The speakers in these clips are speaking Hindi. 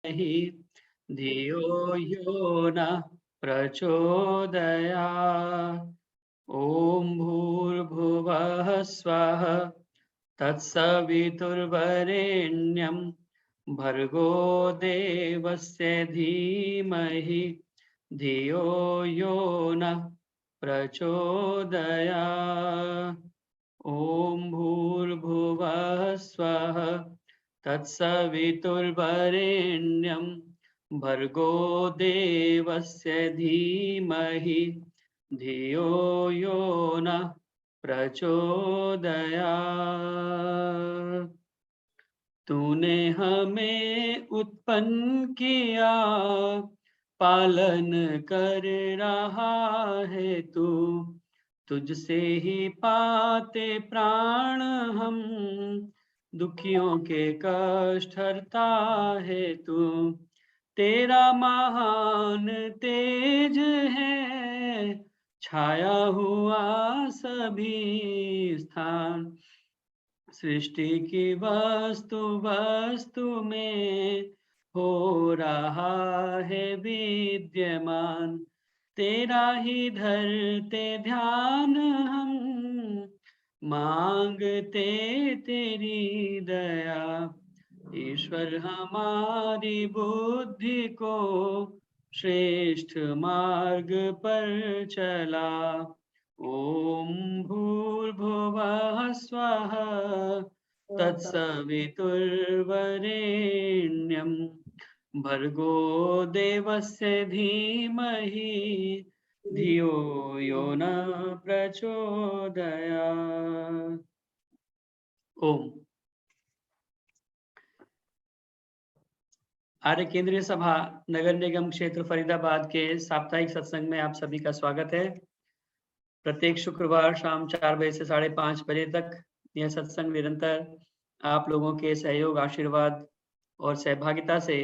धियो यो न प्रचोदयात्। ॐ भूर्भुवः स्वः तत्सवितुर्वरेण्यं भर्गो देवस्य धीमहि धियो यो नः प्रचोदयात्। ॐ भूर्भुवः स्वः तत्सवितुर्वरेण्यं भर्गो देवस्य धीमहि धियो यो नः प्रचोदयात्। तूने हमें उत्पन्न किया, पालन कर रहा है तू, तुझसे ही पाते प्राण हम, दुखियों के कष्ट हरता है तू। तेरा महान तेज है, छाया हुआ सभी स्थान, सृष्टि की वस्तु वस्तु में हो रहा है विद्यमान। तेरा ही धरते ध्यान हम, मांगते तेरी दया। ईश्वर हमारी बुद्धि को श्रेष्ठ मार्ग पर चला। ॐ भूर्भुवः स्वः तत्सवितुर्वरेण्यं भर्गो देवस्य धीमहि धियो यो न प्रचोदयात्। ओम। आर्य केंद्रीय सभा नगर निगम क्षेत्र फरीदाबाद के साप्ताहिक सत्संग में आप सभी का स्वागत है। प्रत्येक शुक्रवार शाम 4 बजे से 5:30 बजे तक यह सत्संग निरंतर आप लोगों के सहयोग, आशीर्वाद और सहभागिता से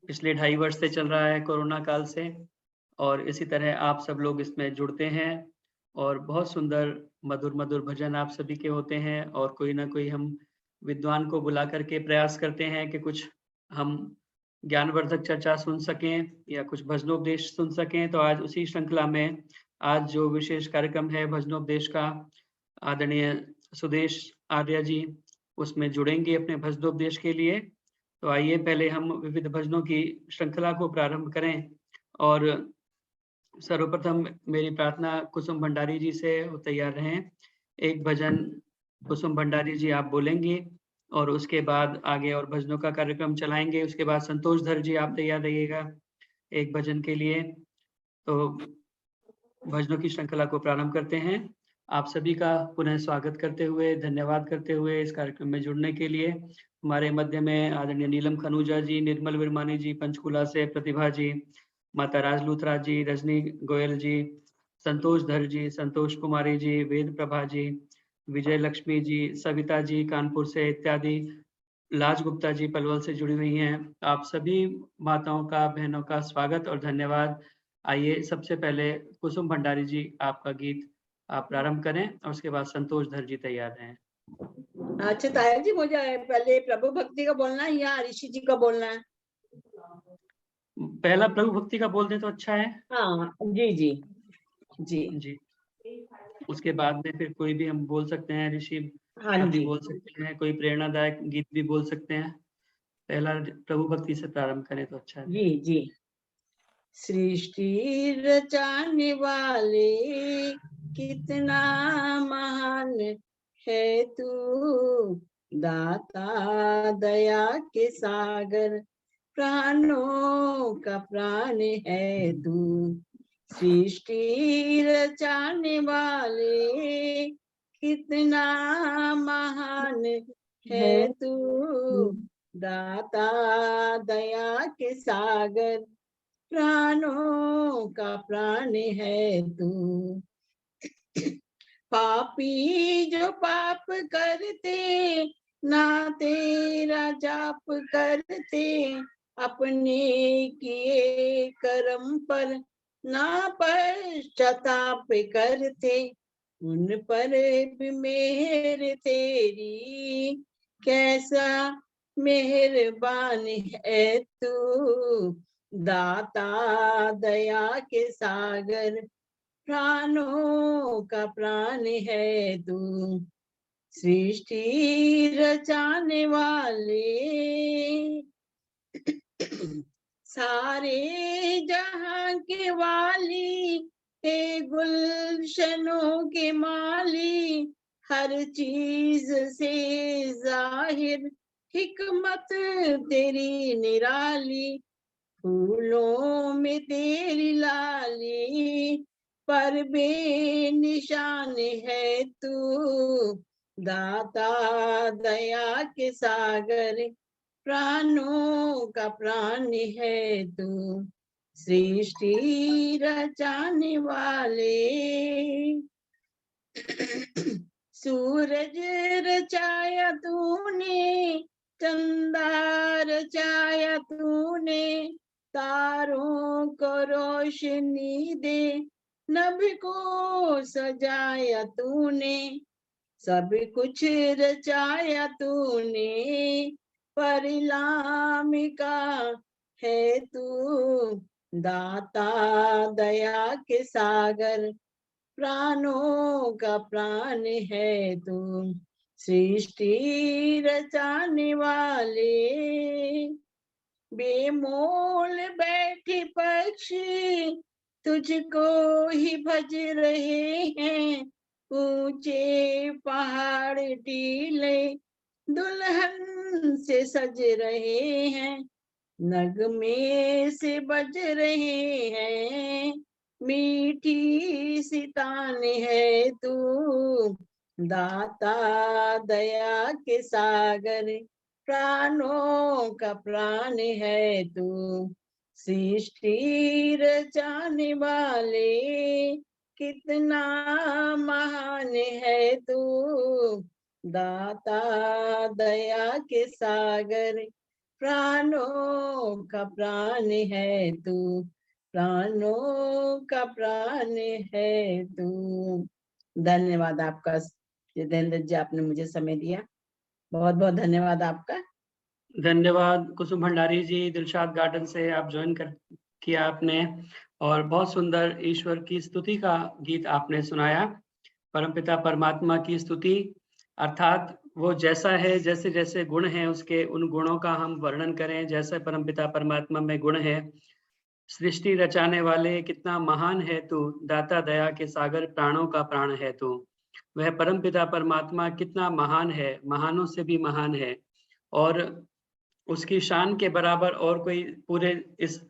पिछले 2.5 वर्ष से चल रहा है, कोरोना काल से, और इसी तरह आप सब लोग इसमें जुड़ते हैं और बहुत सुंदर मधुर मधुर भजन आप सभी के होते हैं, और कोई ना कोई हम विद्वान को बुला करके प्रयास करते हैं कि कुछ हम ज्ञानवर्धक चर्चा सुन सकें या कुछ भजनोपदेश सुन सकें। तो आज उसी श्रृंखला में आज जो विशेष कार्यक्रम है भजनोपदेश का, आदरणीय सुदेश आर्य जी उसमें जुड़ेंगे अपने भजनोपदेश के लिए। तो आइए पहले हम विविध भजनों की श्रृंखला को प्रारंभ करें, और सर्वप्रथम मेरी प्रार्थना कुसुम भंडारी जी से वो तैयार रहें। एक भजन कुसुम भंडारी जी आप बोलेंगे और उसके बाद आगे और भजनों का कार्यक्रम चलाएंगे। उसके बाद संतोष धर जी आप तैयार रहिएगा एक भजन के लिए। तो भजनों की श्रृंखला को प्रारंभ करते हैं। आप सभी का पुनः स्वागत करते हुए, धन्यवाद करते हुए इस कार्यक्रम में जुड़ने के लिए। हमारे मध्य में आदरणीय नीलम खनूजा जी, निर्मल विरमानी जी पंचकुला से, प्रतिभा जी, माता राज लूथरा जी, रजनी गोयल जी, संतोष धर जी, संतोष कुमारी जी, वेद प्रभा जी, विजय लक्ष्मी जी, सविता जी कानपुर से इत्यादि, लाज गुप्ता जी पलवल से जुड़ी हुई हैं। आप सभी माताओं का, बहनों का स्वागत और धन्यवाद। आइए सबसे पहले कुसुम भंडारी जी आपका गीत आप प्रारंभ करें और उसके बाद संतोष धर जी तैयार हैं। अच्छा ताया जी, मुझे पहले प्रभु भक्ति का बोलना है या ऋषि जी का बोलना है? पहला प्रभु भक्ति का बोल दे तो अच्छा है। हाँ जी जी जी जी, उसके बाद में फिर कोई भी हम बोल सकते हैं, ऋषि हाँ का भी जी बोल सकते हैं, कोई प्रेरणादायक गीत भी बोल सकते हैं। पहला प्रभु भक्ति से प्रारंभ करें तो अच्छा है। जी जी। सृष्टि रचाने वाले कितना महान है तू, दाता दया के सागर, प्राणों का प्राण है तू। सृष्टि रचाने वाले कितना महान है तू, दाता दया के सागर, प्राणों का प्राण है तू। पापी जो पाप करते ना तेरा जाप करते, अपने किए कर्म पर ना पश्चाताप करते, उन पर भी मेहर तेरी कैसा मेहरबान है तू, दाता दया के सागर, प्राणों का प्राण है तू, सृष्टि रचाने वाले, सारे जहां के वाली, हे गुलशनों के माली, हर चीज से जाहिर हिकमत तेरी निराली, फूलों में तेरी लाली, पर बेनिशान है तू, दाता दया के सागर, प्राणों का प्राण है तू, सृष्टि रचाने वाले, सूरज रचाया तूने, चंदा रचाया तूने, तारों को रोशनी दे, नभ को सजाया तूने, सब कुछ रचाया तूने, परिणाम का है तू, दाता दया के सागर, प्राणों का प्राण है तू, सृष्टि रचाने वाले, बेमोल बैठे पक्षी तुझको ही भज रहे हैं, ऊंचे पहाड़ टीले दुल्हन से सज रहे हैं, नगमे से बज रहे हैं, मीठी सी तान है तू, दाता दया के सागर, प्राणों का प्राण है तू, सृष्टि रचाने वाले, कितना महान है तू, दाता दया के सागर, प्राणों का प्राण है तू, प्राणों का प्राण है तू। धन्यवाद आपका जितेंद्र जी, आपने मुझे समय दिया, बहुत बहुत धन्यवाद आपका। धन्यवाद कुसुम भंडारी जी, दिलशाद गार्डन से आप ज्वाइन किया आपने, और बहुत सुंदर ईश्वर की स्तुति का गीत आपने सुनाया। परमपिता परमात्मा की स्तुति, अर्थात वो जैसा है, जैसे जैसे गुण हैं उसके, उन गुणों का हम वर्णन करें, जैसे परमपिता परमात्मा में गुण है। सृष्टि रचाने वाले, कितना महान है तू, दाता दया के सागर, प्राणों का प्राण है तू। वह परमपिता परमात्मा कितना महान है, महानों से भी महान है, और उसकी शान के बराबर और कोई पूरे इस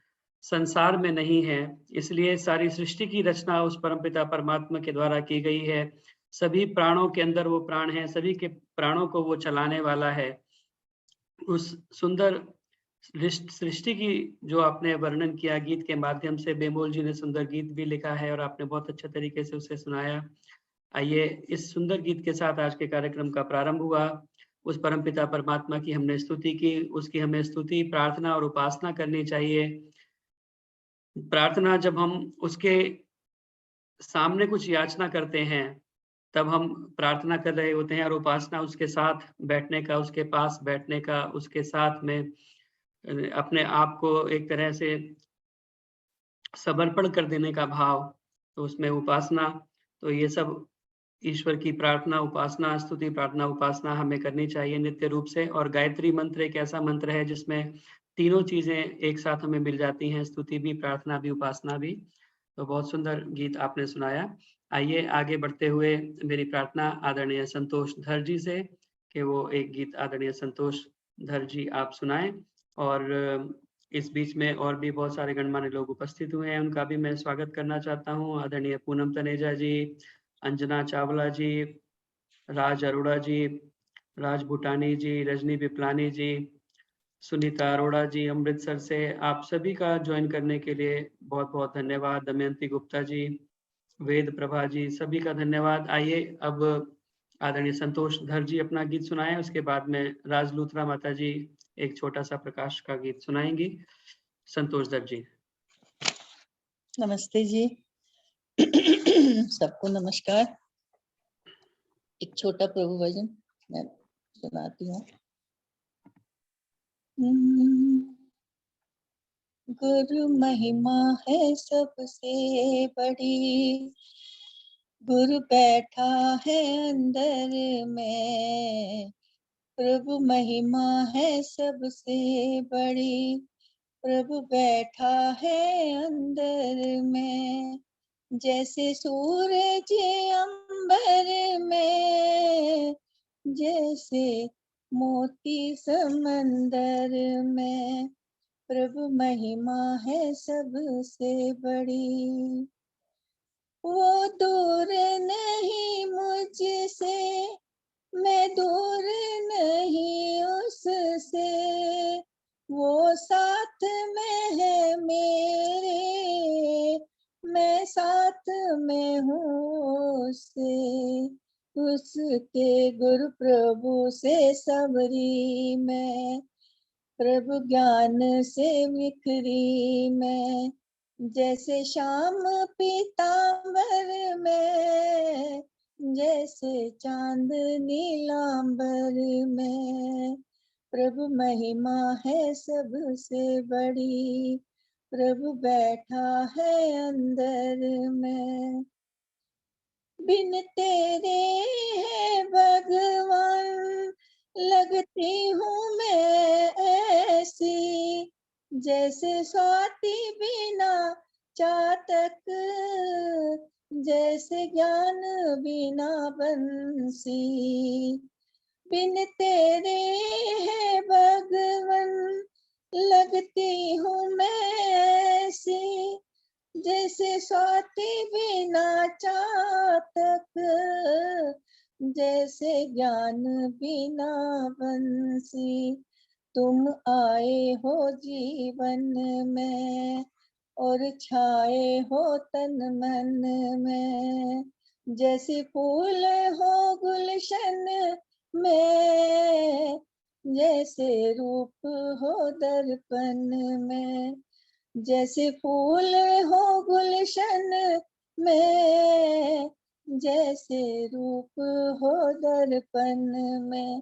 संसार में नहीं है। इसलिए सारी सृष्टि की रचना उस परमपिता परमात्मा के द्वारा की गई है। सभी प्राणों के अंदर वो प्राण है, सभी के प्राणों को वो चलाने वाला है। उस सुंदर सृष्टि की जो आपने वर्णन किया गीत के माध्यम से, बेमोल जी ने सुंदर गीत भी लिखा है और आपने बहुत अच्छे तरीके से उसे सुनाया। आइए इस सुंदर गीत के साथ आज के कार्यक्रम का प्रारंभ हुआ। उस परमपिता परमात्मा की हमने स्तुति की, उसकी हमें स्तुति, प्रार्थना और उपासना करनी चाहिए। प्रार्थना, जब हम उसके सामने कुछ याचना करते हैं तब हम प्रार्थना कर रहे होते हैं, और उपासना उसके साथ बैठने का, उसके पास बैठने का, उसके साथ में अपने आप को एक तरह से समर्पण कर देने का भाव, तो उसमें उपासना। तो ये सब ईश्वर की प्रार्थना, उपासना, स्तुति, प्रार्थना, उपासना हमें करनी चाहिए नित्य रूप से। और गायत्री मंत्र एक ऐसा मंत्र है जिसमें तीनों चीजें एक साथ हमें मिल जाती हैं, स्तुति भी, प्रार्थना भी, उपासना भी। तो बहुत सुंदर गीत आपने सुनाया। आइए आगे बढ़ते हुए मेरी प्रार्थना आदरणीय संतोष धर जी से, कि वो एक गीत आदरणीय संतोष धर जी आप सुनाएं। और इस बीच में और भी बहुत सारे गणमान्य लोग उपस्थित हुए हैं, उनका भी मैं स्वागत करना चाहता हूँ। आदरणीय पूनम तनेजा जी, अंजना चावला जी, राज अरोड़ा जी, राज भूटानी जी, रजनी बिपलानी जी, सुनीता अरोड़ा जी अमृतसर से, आप सभी का ज्वाइन करने के लिए बहुत बहुत धन्यवाद। दमयंती गुप्ता जी, वेद प्रभा जी, सभी का धन्यवाद। आइए अब आदरणीय संतोष धर जी अपना गीत सुनाएं, उसके बाद में राज लूथरा माता जी एक छोटा सा प्रकाश का गीत सुनाएंगी। संतोष धर जी। नमस्ते जी। सबको नमस्कार। एक छोटा प्रभु भजन मैं सुनाती हूँ। गुरु महिमा है सबसे बड़ी, गुरु बैठा है अंदर में, प्रभु महिमा है सबसे बड़ी, प्रभु बैठा है अंदर में। जैसे सूरज अंबर में, जैसे मोती समंदर में, प्रभु महिमा है सबसे बड़ी। वो दूर नहीं मुझसे, मैं दूर नहीं उससे, वो साथ में है मेरे, मैं साथ में हूँ उससे। उसके गुरु प्रभु से सबरी मैं, प्रभु ज्ञान से बिखरी मैं। जैसे श्याम पीतांबर में, जैसे चांद नीलांबर में, प्रभु महिमा है सबसे बड़ी, प्रभु बैठा है अंदर में। बिन तेरे है भगवान, लगती हूँ मैं ऐसी, जैसे स्वाति बिना चातक, जैसे ज्ञान बिना बंसी। बिन तेरे है भगवान, लगती हूँ मैं ऐसी, जैसे स्वाति बिना चातक, जैसे ज्ञान बिना बंसी। तुम आए हो जीवन में, और छाए हो तन मन में, जैसे फूल हो गुलशन में, जैसे रूप हो दर्पण में, जैसे फूल हो गुलशन में, जैसे रूप हो दर्पण में,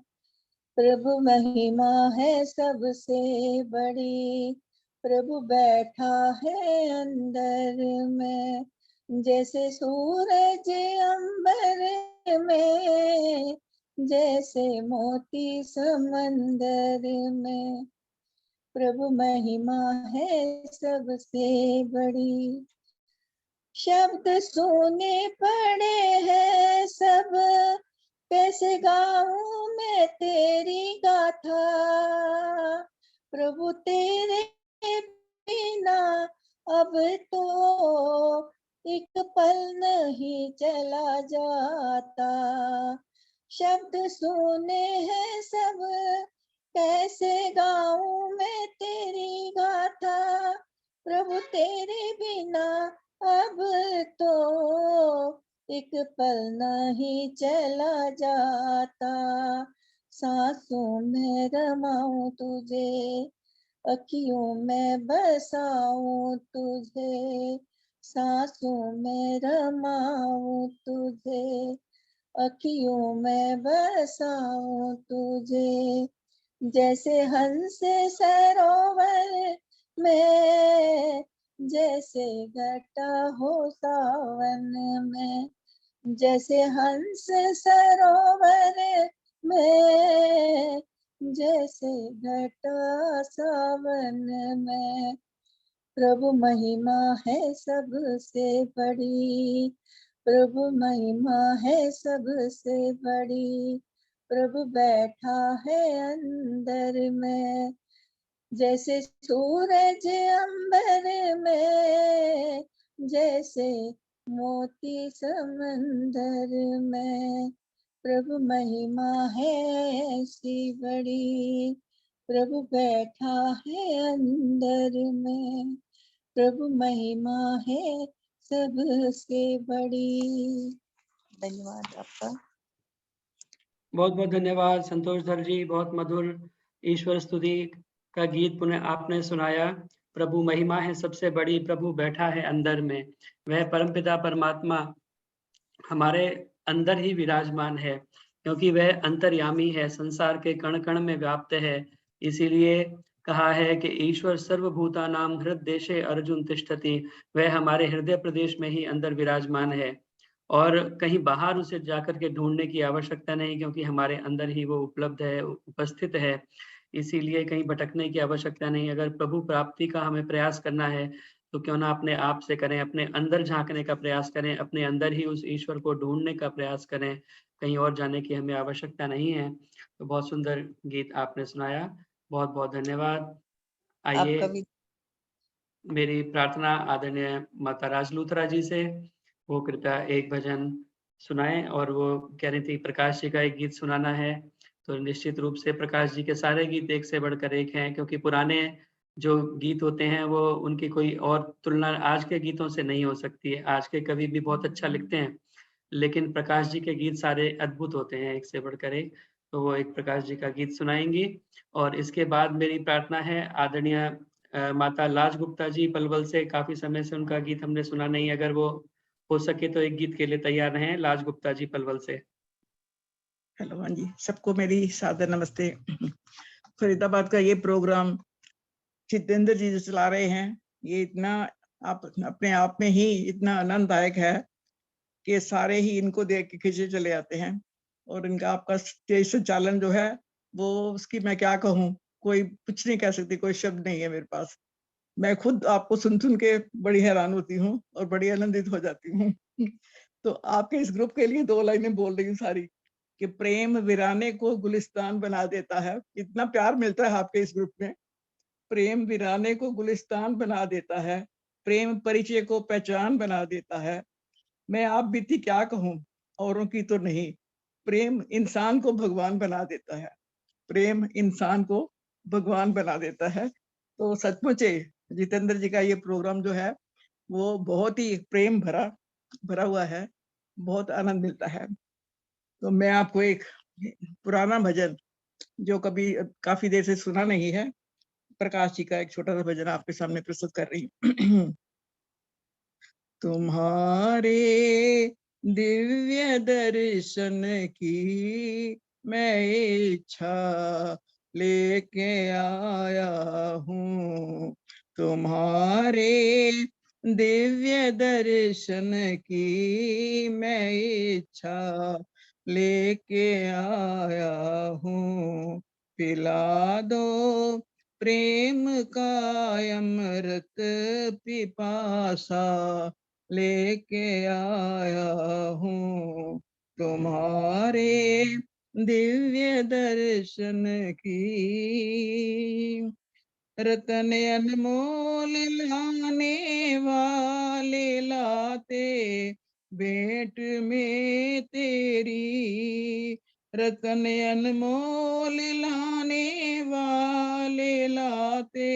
प्रभु महिमा है सबसे बड़ी, प्रभु बैठा है अंदर में। जैसे सूरज अंबर में, जैसे मोती समंदर में, प्रभु महिमा है सबसे बड़ी। शब्द सुने पड़े हैं सब, कैसे गाऊं मैं तेरी गाथा, प्रभु तेरे बिना अब तो एक पल नहीं चला जाता। शब्द सुने हैं सब, कैसे गाऊं मैं तेरी गाथा, प्रभु तेरे बिना अब तो एक पल नहीं चला जाता। सांसों में रमाऊं तुझे, अखियों में बसाऊं तुझे, सांसों में रमाऊं तुझे, अखियों में बसाऊं तुझे। जैसे हंस सरोवर में, जैसे घटा हो सावन में, जैसे हंस सरोवर में, जैसे घटा सावन में, प्रभु महिमा है सबसे बड़ी, प्रभु महिमा है सबसे बड़ी, प्रभु बैठा है अंदर में। जैसे सूरज अंबर में, जैसे मोती समंदर में, प्रभु महिमा है ऐसी बड़ी, प्रभु बैठा है अंदर में, प्रभु महिमा है सबसे बड़ी। धन्यवाद आपका। बहुत बहुत धन्यवाद संतोष धर जी, बहुत मधुर ईश्वर स्तुति का गीत पुनः आपने सुनाया। प्रभु महिमा है सबसे बड़ी, प्रभु बैठा है अंदर में। वह परमपिता परमात्मा हमारे अंदर ही विराजमान है, क्योंकि वह अंतर्यामी है, संसार के कण कण में व्याप्त है। इसीलिए कहा है कि ईश्वर सर्वभूतानां हृद्देशे अर्जुन तिष्ठति, वह हमारे हृदय प्रदेश में ही अंदर विराजमान है और कहीं बाहर उसे जाकर के ढूँढने की आवश्यकता नहीं, क्योंकि हमारे अंदर ही वो उपलब्ध है, उपस्थित है। इसीलिए कहीं भटकने की आवश्यकता नहीं। अगर प्रभु प्राप्ति का हमें प्रयास करना है, तो क्यों ना अपने आप से करें, अपने अंदर झाँकने का प्रयास करें, अपने अंदर ही उस ईश्वर को ढूँढने का प्रयास करें, कहीं और जाने की हमें आवश्यकता नहीं है। तो बहुत सुंदर गीत आपने सुनाया, बहुत-बहुत धन्यवाद। आपका आइए भी। मेरी प्रार्थना आदरणीय माता राजलूथरा जी से, वो कृपया एक भजन सुनाएँ और वो कह रही थी प्रकाश जी का एक गीत सुनाना है, तो निश्चित रूप से प्रकाश जी के सारे गीत एक से बढ़कर एक हैं, क्योंकि पुराने जो गीत होते हैं वो उनकी कोई और तुलना आज के गीतों से नहीं हो सकती है। आज के कवि भी बहुत अच्छा लिखते हैं, लेकिन प्रकाश जी के गीत सारे अद्भुत होते हैं एक से बढ़कर एक। तो वो एक प्रकाश जी का गीत सुनाएँगी और इसके बाद मेरी प्रार्थना है आदरणीय माता लाज गुप्ता जी पलवल से, काफ़ी समय से उनका गीत हमने सुना नहीं, अगर वो हो सके तो एक गीत के लिए तैयार रहें, लाज गुप्ता जी पलवल से। हेलो, हाँ जी, सबको मेरी सादर नमस्ते। फरीदाबाद का ये प्रोग्राम जितेंद्र जी जो चला रहे हैं, ये इतना आप अपने आप में ही इतना आनंददायक है कि सारे ही इनको देख के खींचे चले आते हैं। और इनका आपका स्टेज संचालन जो है, वो उसकी मैं क्या कहूँ, कोई कुछ नहीं कह सकती, कोई शब्द नहीं है मेरे पास। मैं खुद आपको सुन के बड़ी हैरान होती हूँ और बड़ी आनंदित हो जाती हूँ। तो आपके इस ग्रुप के लिए 2 लाइनें बोल रही हूँ सारी, कि प्रेम वीराने को गुलिस्तान बना देता है। इतना प्यार मिलता है आपके इस ग्रुप में। प्रेम वीराने को गुलिस्तान बना देता है, प्रेम परिचय को पहचान बना देता है। मैं आप बीती क्या कहूँ, औरों की तो नहीं। प्रेम इंसान को भगवान बना देता है, प्रेम इंसान को भगवान बना देता है। तो सचमुच जितेंद्र जी का ये प्रोग्राम जो है, वो बहुत ही प्रेम भरा भरा हुआ है, बहुत आनंद मिलता है। तो मैं आपको एक पुराना भजन, जो कभी काफ़ी देर से सुना नहीं है, प्रकाश जी का एक छोटा-सा भजन आपके सामने प्रस्तुत कर रही हूँ। तुम्हारे दिव्य दर्शन की मैं इच्छा लेके आया हूँ। तुम्हारे दिव्य दर्शन की मैं इच्छा लेके आया हूँ। पिला दो प्रेम का अमृत पिपासा लेके आया हूँ। तुम्हारे दिव्य दर्शन की। रतन अनमोल लाने वाले लाते भेंट में तेरी। रतन अनमोल लाने वाले लाते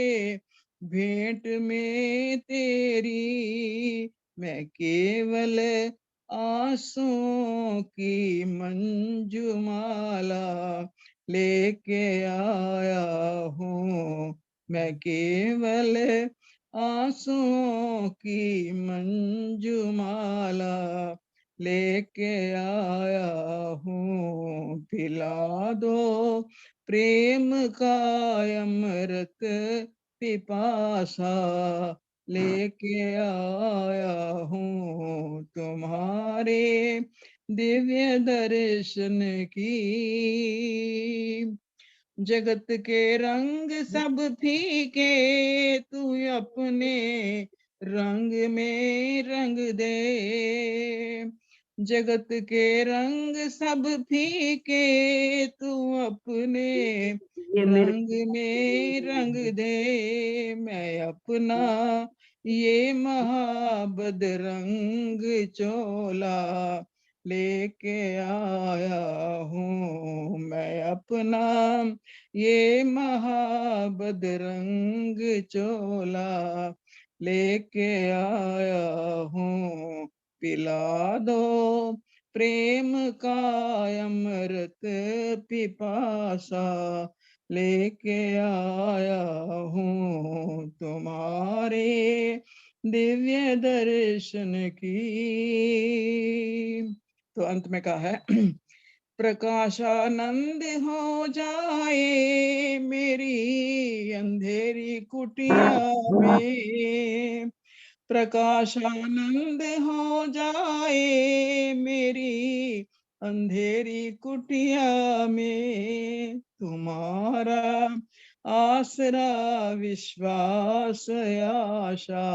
भेंट में तेरी। मैं केवल आंसुओं की मंजुमाला लेके आया हूँ। मैं केवल आंसुओं की मंजुमाला लेके आया हूँ। पिला दो प्रेम का अमृत पिपासा लेके आया हूँ। तुम्हारे दिव्य दर्शन की। जगत के रंग सब फीके तू अपने रंग में रंग दे। जगत के रंग सब फीके तू अपने रंग में रंग दे। मैं अपना ये महाबद रंग चोला लेके आया हूँ। मैं अपना ये महाबद रंग चोला लेके आया हूँ। पिला दो प्रेम का अमृत पिपासा लेके आया हूँ। तुम्हारे दिव्य दर्शन की। तो अंत में कहा है प्रकाशानंद हो जाए मेरी अंधेरी कुटिया में, प्रकाशानंद हो जाए मेरी अंधेरी कुटिया में। तुम्हारा आसरा विश्वास आशा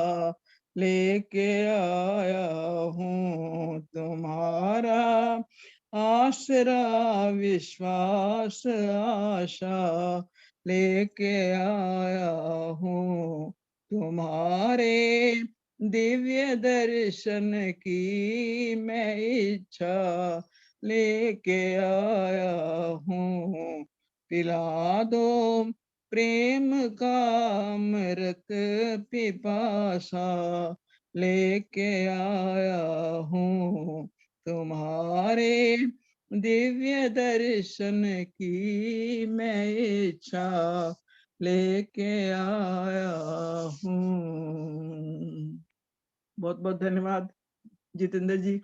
लेके आया हूँ, तुम्हारा आसरा विश्वास आशा लेके आया हूँ। तुम्हारे दिव्य दर्शन की मैं इच्छा लेके आया हूँ। पिला दो प्रेम का अमृत पिपासा लेके आया हूँ। तुम्हारे दिव्य दर्शन की मैं इच्छा लेके आया हूँ। बहुत बहुत धन्यवाद जितेंद्र जी।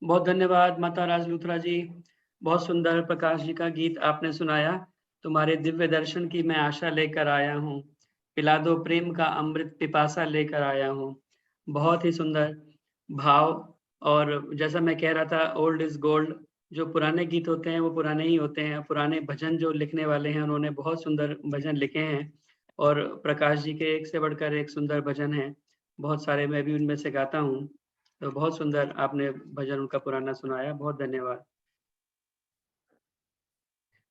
बहुत धन्यवाद माता राज लूथरा जी। बहुत सुंदर प्रकाश जी का गीत आपने सुनाया। तुम्हारे दिव्य दर्शन की मैं आशा लेकर आया हूँ, पिला दो प्रेम का अमृत पिपासा लेकर आया हूँ। बहुत ही सुंदर भाव। और जैसा मैं कह रहा था, ओल्ड इज गोल्ड। जो पुराने गीत होते हैं वो पुराने ही होते हैं। पुराने भजन जो लिखने वाले हैं उन्होंने बहुत सुंदर भजन लिखे हैं, और प्रकाश जी के एक से बढ़कर एक सुंदर भजन है। बहुत सारे मैं भी उनमें से गाता हूँ। तो बहुत सुंदर आपने भजन उनका पुराना सुनाया। बहुत धन्यवाद।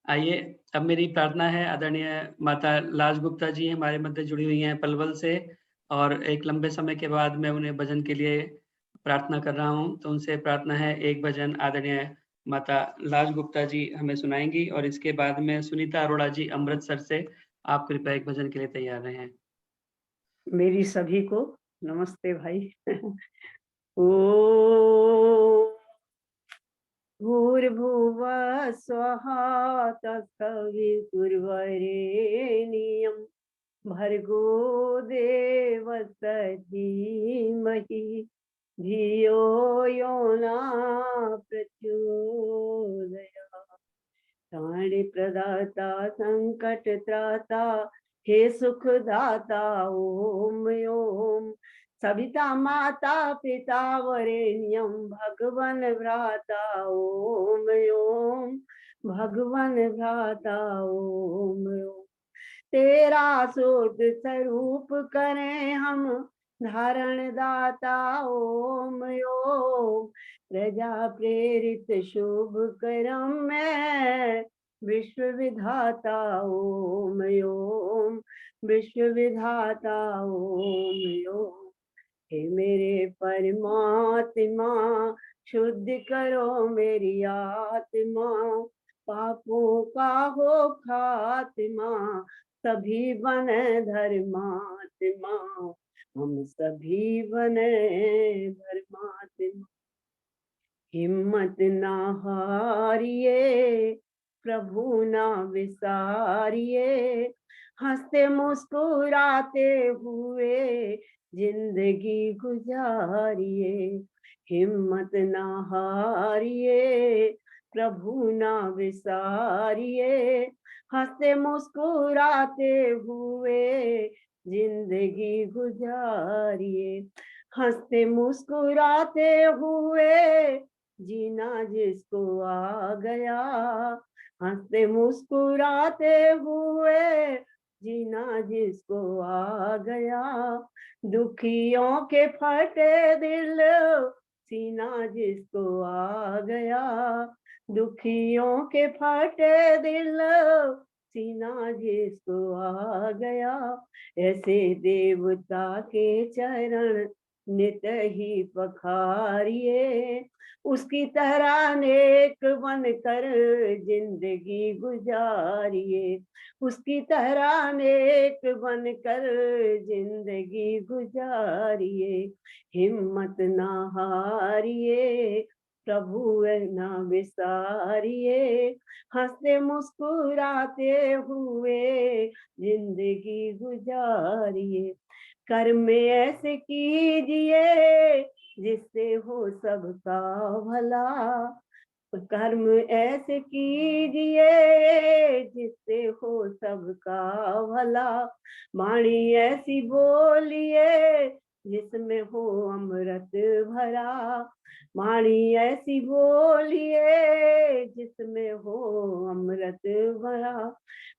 आइए, अब मेरी प्रार्थना है, आदरणीय माता लाज गुप्ता जी हमारे मध्य जुड़ी हुई हैं पलवल से, और एक लंबे समय के बाद मैं उन्हें भजन के लिए प्रार्थना कर रहा हूं। तो उनसे प्रार्थना है, एक भजन आदरणीय माता लाज गुप्ता जी हमें सुनाएंगी, और इसके बाद में सुनीता अरोड़ा जी अमृतसर से। आप कृपया एक भजन के लिए तैयार रहें। मेरी सभी को नमस्ते भाई। ओ भूर्भुवः स्वः तत्सवितुर्वरेण्यं भर्गो देवस्य धीमहि धियो यो न प्रचोदयात्। प्राणप्रदाता संकटत्राता हे सुखदाता ओम ओम। सविता माता पिता वरेण्यं भगवन भ्राता ओम ओम। भगवन भ्राता ओम ओम। तेरा शोध स्वरूप करें हम धारण दाता ओम ओम। प्रजा प्रेरित शुभ करम में विश्व विधाता ओम ओम। विश्व विधाता ओम ओम। हे मेरे परमात्मा शुद्ध करो मेरी आत्मा, पापों का हो खात्मा सभी बने धर्मात्मा। हम सभी बने धर्मात्मा। हिम्मत ना हारिए प्रभु ना विसारिए, हंसते मुस्कुराते हुए जिंदगी गुजारिए। हिम्मत ना हारिए प्रभु ना विसारिए, हंसते मुस्कुराते हुए जिंदगी गुजारिए। हंसते मुस्कुराते हुए जीना जिसको आ गया, हंसते मुस्कुराते हुए जीना जिसको आ गया। दुखियों के फटे दिल सीना जिसको आ गया, दुखियों के फटे दिल सीना जिसको आ गया। ऐसे देवता के चरण नित ही पखारिए, उसकी तरह नेक बनकर जिंदगी गुजारिए। उसकी तरह नेक बनकर जिंदगी गुजारिए। हिम्मत ना हारिए प्रभु ना विसारिए, हंसते मुस्कुराते हुए जिंदगी गुजारिए। कर्म ऐसे कीजिए जिससे हो सबका भला, कर्म ऐसे कीजिए जिससे हो सबका भला, वाणी ऐसी बोलिए जिसमें हो अमृत भरा, वाणी ऐसी बोलिए जिसमें हो अमृत भरा,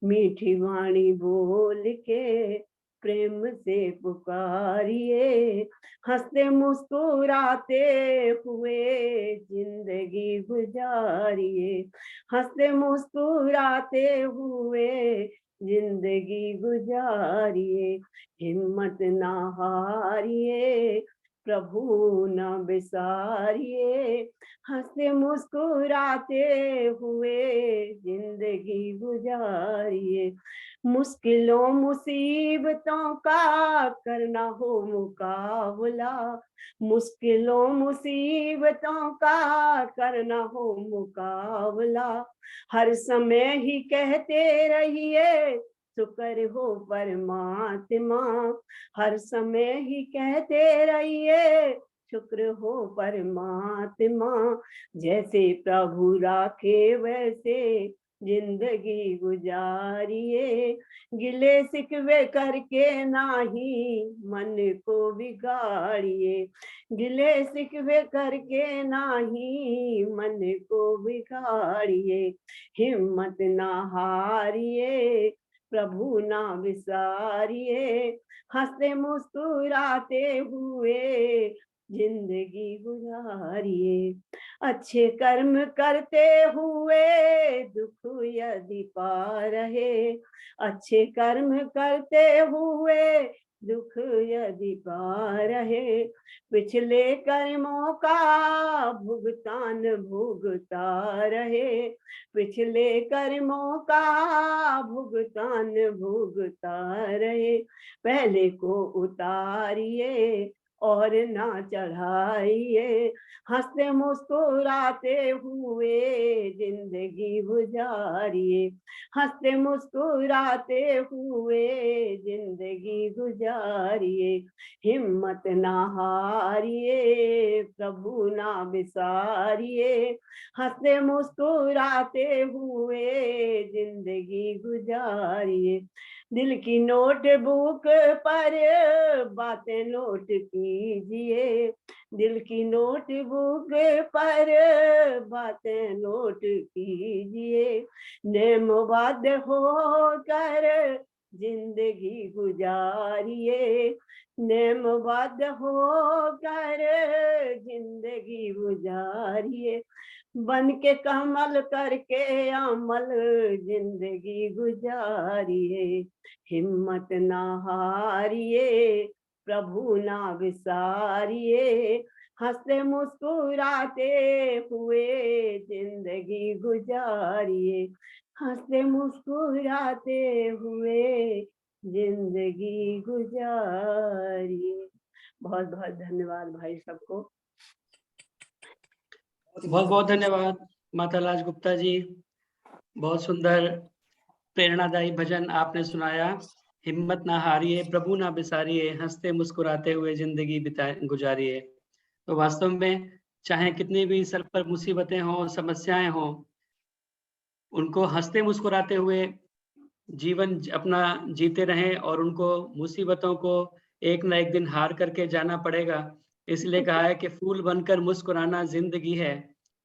मीठी वाणी बोल के प्रेम से पुकारिए, हंसते मुस्कुराते हुए जिंदगी गुजारिए, हंसते मुस्कुराते हुए जिंदगी गुजारिए, हिम्मत ना हारिए प्रभु न बिसारिए, हंसते मुस्कुराते हुए जिंदगी गुजारिए, मुश्किलों मुसीबतों का करना हो मुकाबला, मुश्किलों मुसीबतों का करना हो मुकाबला, हर समय ही कहते रहिए शुक्र हो परमात्मा, हर समय ही कहते रहिए शुक्र हो परमात्मा, जैसे प्रभु राखे वैसे जिंदगी गुजारिए, गिले सिकवे करके नाही मन को बिगाड़िए, गिले सिकवे करके नाही मन को बिगाड़िए, हिम्मत ना हारिए प्रभु ना विसारिए, हंसते मुस्कुराते हुए जिंदगी गुजारिए, अच्छे कर्म करते हुए दुख यदि पा रहे, अच्छे कर्म करते हुए दुख यदि पा रहे, पिछले कर्मों का भुगतान भुगता रहे, पिछले कर्मों का भुगतान भुगता रहे, पहले को उतारिए और ना चढ़ाइए, हंसते मुस्कुराते हुए जिंदगी गुजारिए, हंसते मुस्कुराते हुए जिंदगी गुजारिए, हिम्मत ना हारिए प्रभु ना बिसारिए, हंसते मुस्कुराते हुए जिंदगी गुजारिए, दिल की नोटबुक पर बातें नोट कीजिए, दिल की नोटबुक पर बातें नोट कीजिए, नेमबाद होकर जिंदगी गुजारिए, नेमबाद होकर जिंदगी गुजारिए, बन के कमल करके अमल जिंदगी गुजारिए, हिम्मत ना हारिए प्रभु ना विसारिए, हंसते मुस्कुराते हुए जिंदगी गुजारिए, हंसते मुस्कुराते हुए जिंदगी गुजारिए। बहुत बहुत धन्यवाद भाई सबको। बहुत बहुत धन्यवाद माता लाज गुप्ता जी, बहुत सुंदर प्रेरणादायी भजन आपने सुनाया। हिम्मत ना हारिए प्रभु ना बिसारिए, हंसते मुस्कुराते हुए जिंदगी गुजारिए। तो वास्तव में चाहे कितनी भी सर पर मुसीबतें हों, समस्याएं हों, उनको हंसते मुस्कुराते हुए जीवन अपना जीते रहें और उनको मुसीबतों को एक ना एक दिन हार करके जाना पड़ेगा। इसलिए कहा है कि फूल बनकर मुस्कुराना जिंदगी है,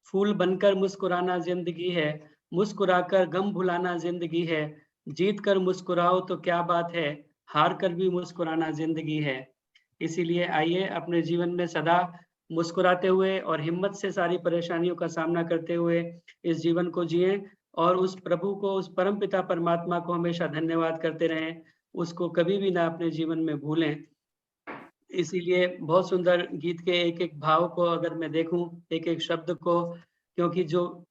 फूल बनकर मुस्कुराना जिंदगी है, मुस्कुराकर गम भुलाना जिंदगी है, जीत कर मुस्कुराओ तो क्या बात है, हार कर भी मुस्कुराना जिंदगी है। इसीलिए आइए अपने जीवन में सदा मुस्कुराते हुए और हिम्मत से सारी परेशानियों का सामना करते हुए इस जीवन को जिएं और उस प्रभु को, उस परम पिता परमात्मा को हमेशा धन्यवाद करते रहें, उसको कभी भी ना अपने जीवन में भूलें। इसीलिए बहुत सुंदर गीत के एक एक भाव को अगर मैं देखूं, एक एक शब्द को, क्योंकि जो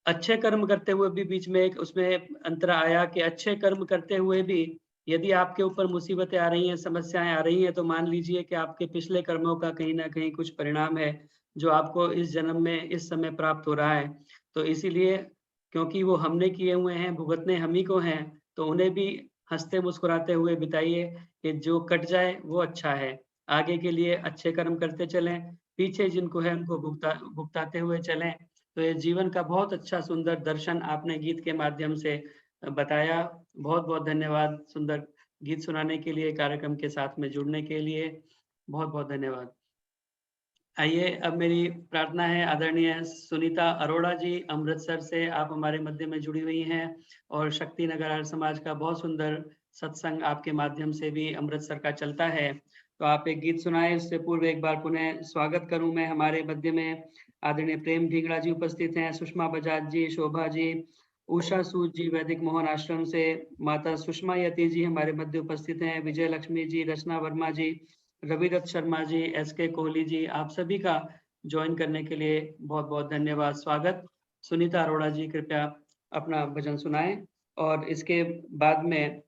अच्छे कर्म करते हुए भी बीच में एक उसमें अंतर आया कि अच्छे कर्म करते हुए भी यदि आपके ऊपर मुसीबतें आ रही हैं, समस्याएं आ रही हैं, तो मान लीजिए कि आपके पिछले कर्मों का कहीं ना कहीं कुछ परिणाम है जो आपको इस जन्म में इस समय प्राप्त हो रहा है। तो इसीलिए क्योंकि वो हमने किए हुए हैं, भुगतने हम ही को हैं, तो उन्हें भी हंसते मुस्कुराते हुए बिताइए कि जो कट जाए वो अच्छा है। आगे के लिए अच्छे कर्म करते चलें, पीछे जिनको है उनको भुगताते हुए चलें तो ये जीवन का बहुत अच्छा सुंदर दर्शन आपने गीत के माध्यम से बताया। बहुत-बहुत धन्यवाद सुंदर गीत सुनाने के लिए, कार्यक्रम के साथ में जुड़ने के लिए। बहुत-बहुत धन्यवाद। आइए, अब मेरी प्रार्थना है आदरणीय सुनीता अरोड़ा जी अमृतसर से आप हमारे मध्य में जुड़ी हुई हैं और शक्ति नगर आर्य समाज का बहुत सुंदर सत्संग आपके माध्यम से भी अमृतसर का चलता है। तो आप एक गीत सुनाएं। उससे पूर्व एक बार पुनः स्वागत करूं मैं हमारे मध्य में आदरणीय प्रेम ढींगड़ा जी उपस्थित हैं, सुषमा बजाज जी, शोभा जी, उषा सूद जी वैदिक मोहन आश्रम से, माता सुषमा यति जी हमारे मध्य उपस्थित हैं, विजय लक्ष्मी जी, रचना वर्मा जी, रविदत्त शर्मा जी, एसके कोहली जी, आप सभी का ज्वाइन करने के लिए बहुत-बहुत धन्यवाद, स्वागत। सुनीता अरोड़ा जी कृपया अपना भजन सुनाएं और इसके बाद में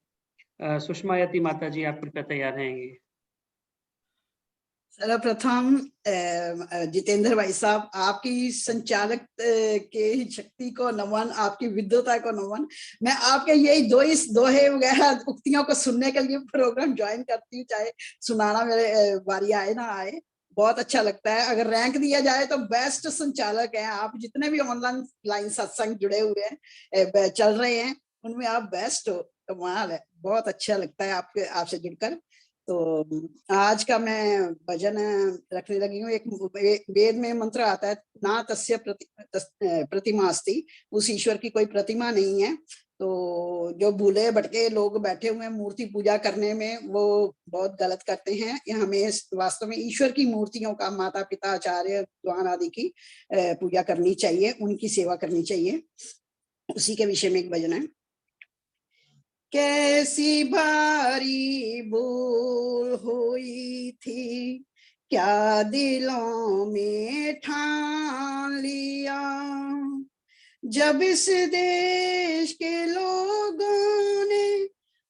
सुषमा यति माता जी आप कृपया तैयार रहेंगे। सर्वप्रथम जितेंद्र भाई साहब, आपकी संचालक के शक्ति को नमन, आपकी विद्वता को नमन। मैं आपके यही दोहे वगैरह उक्तियों को सुनने के लिए प्रोग्राम ज्वाइन करती हूँ, चाहे सुनाना मेरे बारी आए ना आए, बहुत अच्छा लगता है। अगर रैंक दिया जाए तो बेस्ट संचालक हैं आप। जितने भी ऑनलाइन सत्संग जुड़े हुए हैं चल रहे हैं, उनमें आप बेस्ट हो। कमाल है, बहुत अच्छा लगता है आपसे जुड़कर। तो आज का मैं भजन रखने लगी हूँ। एक वेद में मंत्र आता है, ना तस्य प्रतिमा अस्ति, उस ईश्वर की कोई प्रतिमा नहीं है। तो जो भूले भटके लोग बैठे हुए हैं मूर्ति पूजा करने में, वो बहुत गलत करते हैं। हमें वास्तव में ईश्वर की मूर्तियों का, माता पिता आचार्य द्वान आदि की पूजा करनी चाहिए, उनकी सेवा करनी चाहिए। उसी के विषय में एक भजन है। कैसी भारी भूल हुई थी, क्या दिलों में ठान लिया, जब इस देश के लोगों ने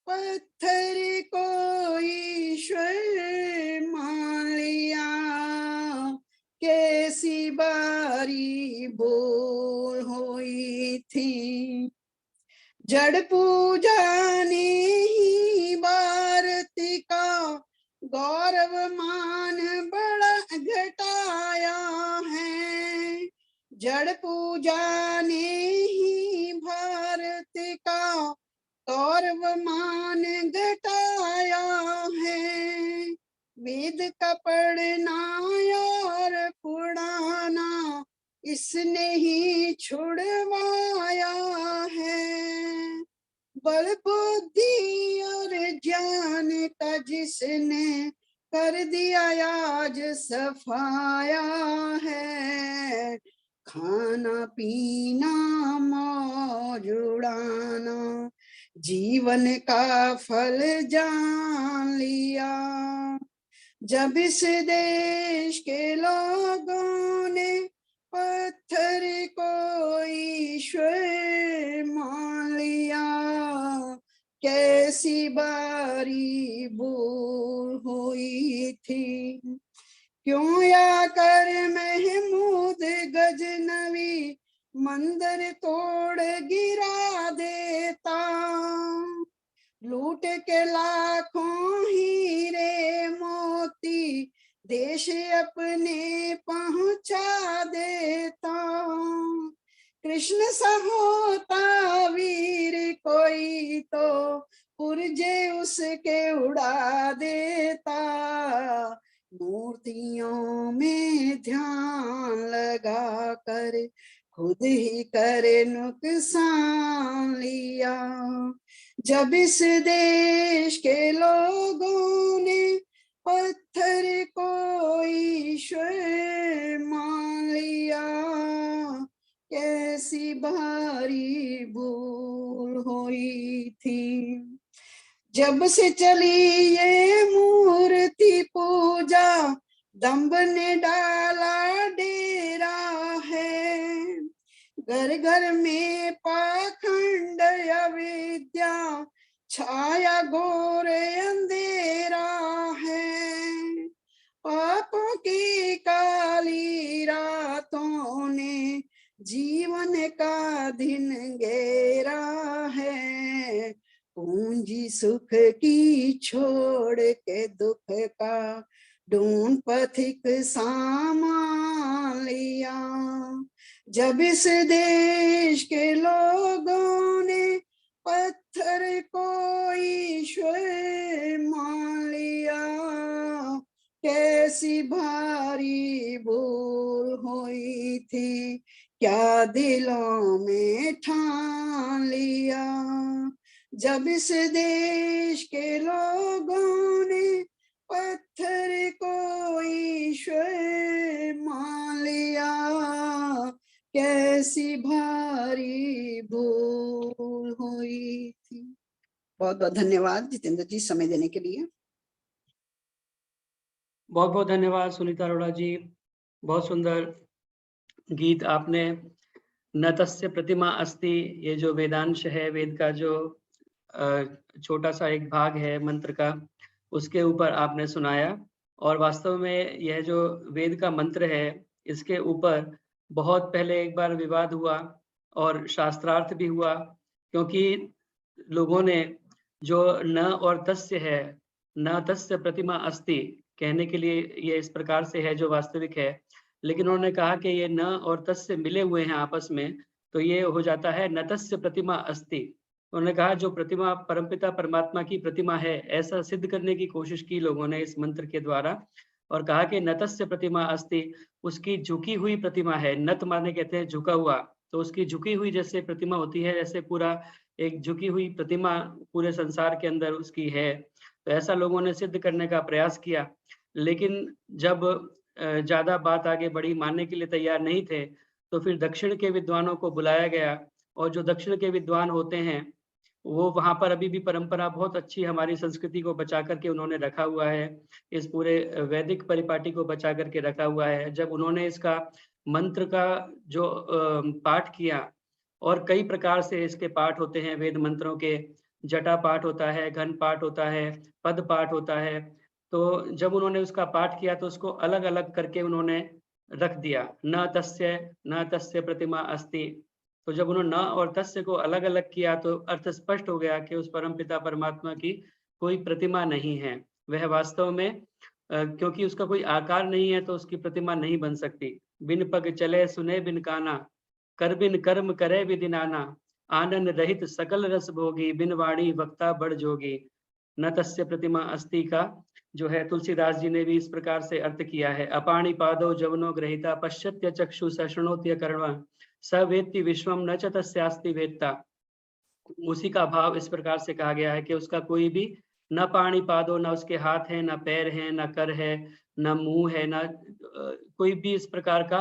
पत्थर को ईश्वर मान लिया। कैसी भारी भूल हुई थी, जड़ पूजा ने ही भारत का गौरव मान बड़ा घटाया है। जड़ पूजा ने ही भारत का गौरव मान घटाया है। वेद का पढ़ना और पुराना इसने ही छुड़वाया है। बल बुद्धि और ज्ञान का जिसने कर दिया आज सफाया है। खाना पीना मौज उड़ाना जीवन का फल जान लिया। जब इस देश के लोगों ने पत्थर को ईश्वर मान लिया, कैसी बारी भूल हुई थी। क्यों आकर महमूद गजनवी मंदिर तोड़ गिरा देता, लूट के लाखों हीरे मोती देश अपने पहुंचा देता। कृष्ण सा होता वीर कोई तो पुरजे उसके उड़ा देता। मूर्तियों में ध्यान लगा कर खुद ही करे नुकसान लिया। जब इस देश के लोगों ने पत्थर को ईश्वर मान लिया, कैसी भारी भूल हुई थी। जब से चली ये मूर्ति पूजा दंभ ने डाला डेरा है। घर घर में पाखंड अविद्या छाया घोर अंधेरा है। पापों की काली रातों ने जीवन का दिन घेरा है। पूंजी सुख की छोड़ के दुख का ढूंढ पथिक सामान लिया। जब इस देश के लोगों ने पत्थर को ईश्वर मान लिया, कैसी भारी भूल हुई थी, क्या दिलों में ठान लिया। जब इस देश के लोगों ने पत्थर को ईश्वर मान लिया, कैसी भारी भूल हुई थी। बहुत बहुत धन्यवाद जितेंद्र जी समय देने के लिए। बहुत बहुत धन्यवाद सुनीता अरोड़ा जी, बहुत सुंदर गीत आपने। न तस्य प्रतिमा अस्ति, ये जो वेदांश है, वेद का जो छोटा सा एक भाग है मंत्र का, उसके ऊपर आपने सुनाया। और वास्तव में यह जो वेद का मंत्र है, इसके ऊपर बहुत पहले एक बार विवाद हुआ और शास्त्रार्थ भी हुआ, क्योंकि लोगों ने जो न और तस्य है, न तस्य प्रतिमा अस्ति कहने के लिए ये इस प्रकार से है जो वास्तविक है, लेकिन उन्होंने कहा कि ये न और तस्य मिले हुए हैं आपस में, तो ये हो जाता है न तस्य प्रतिमा अस्ति। उन्होंने कहा जो प्रतिमा परमपिता परमात्मा की प्रतिमा है, ऐसा सिद्ध करने की कोशिश की लोगों ने इस मंत्र के द्वारा, और कहा कि न तस्य प्रतिमा अस्ति, उसकी झुकी हुई प्रतिमा है। नत माने कहते हैं झुका हुआ, तो उसकी झुकी हुई जैसे प्रतिमा होती है, जैसे पूरा एक झुकी हुई प्रतिमा पूरे संसार के अंदर उसकी है, तो ऐसा लोगों ने सिद्ध करने का प्रयास किया। लेकिन जब ज्यादा बात आगे बढ़ी, मानने के लिए तैयार नहीं थे, तो फिर दक्षिण के विद्वानों को बुलाया गया, और जो दक्षिण के विद्वान होते हैं वो वहां पर अभी भी परंपरा बहुत अच्छी हमारी संस्कृति को बचा करके उन्होंने रखा हुआ है, इस पूरे वैदिक परिपाटी को बचा करके रखा हुआ है। जब उन्होंने इसका मंत्र का जो पाठ किया, और कई प्रकार से इसके पाठ होते हैं वेद मंत्रों के, जटा पाठ होता है, घन पाठ होता है, पद पाठ होता है, तो जब उन्होंने उसका पाठ किया तो उसको अलग अलग करके उन्होंने रख दिया, न तस्य प्रतिमा अस्ति। तो जब उन्होंने न और तस्य को अलग अलग किया तो अर्थ स्पष्ट हो गया कि उस परमपिता परमात्मा की कोई प्रतिमा नहीं है। वह वास्तव में क्योंकि उसका कोई आकार नहीं है तो उसकी प्रतिमा नहीं बन सकती। बिन पग चले सुने बिन काना, कर बिन कर्म करे विदिनाना, आनंद रहित सकल रस भोगी, बिन वाणी वक्ता बड़ जोगी। न तस्य प्रतिमा अस्ति का जो है तुलसीदास जी ने भी इस प्रकार से अर्थ किया है। अपाणी पादो जवनो ग्रहिता, पश्यत्य चक्षु सशृणोत्य कर्णवा, स वेत्ति विश्वम न च तस्यास्ति वेत्ता। उसी का भाव इस प्रकार से कहा गया है कि उसका कोई भी न पाणी पादो, न उसके हाथ है, न पैर है, न कर है, न मुंह है, न कोई भी इस प्रकार का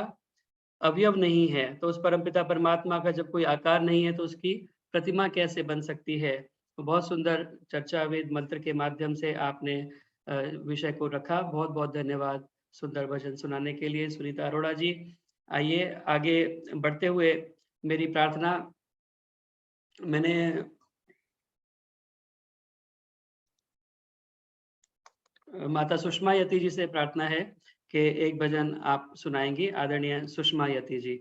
अवयव नहीं है। तो उस परमपिता परमात्मा का जब कोई आकार नहीं है तो उसकी प्रतिमा कैसे बन सकती है। तो बहुत सुंदर चर्चा वेद मंत्र के माध्यम से आपने विषय को रखा। बहुत बहुत धन्यवाद सुंदर भजन सुनाने के लिए सुनीता अरोड़ा जी। आइए आगे बढ़ते हुए मेरी प्रार्थना, मैंने माता सुषमा यति जी से प्रार्थना है कि एक भजन आप सुनाएंगी, आदरणीय सुषमा यति जी।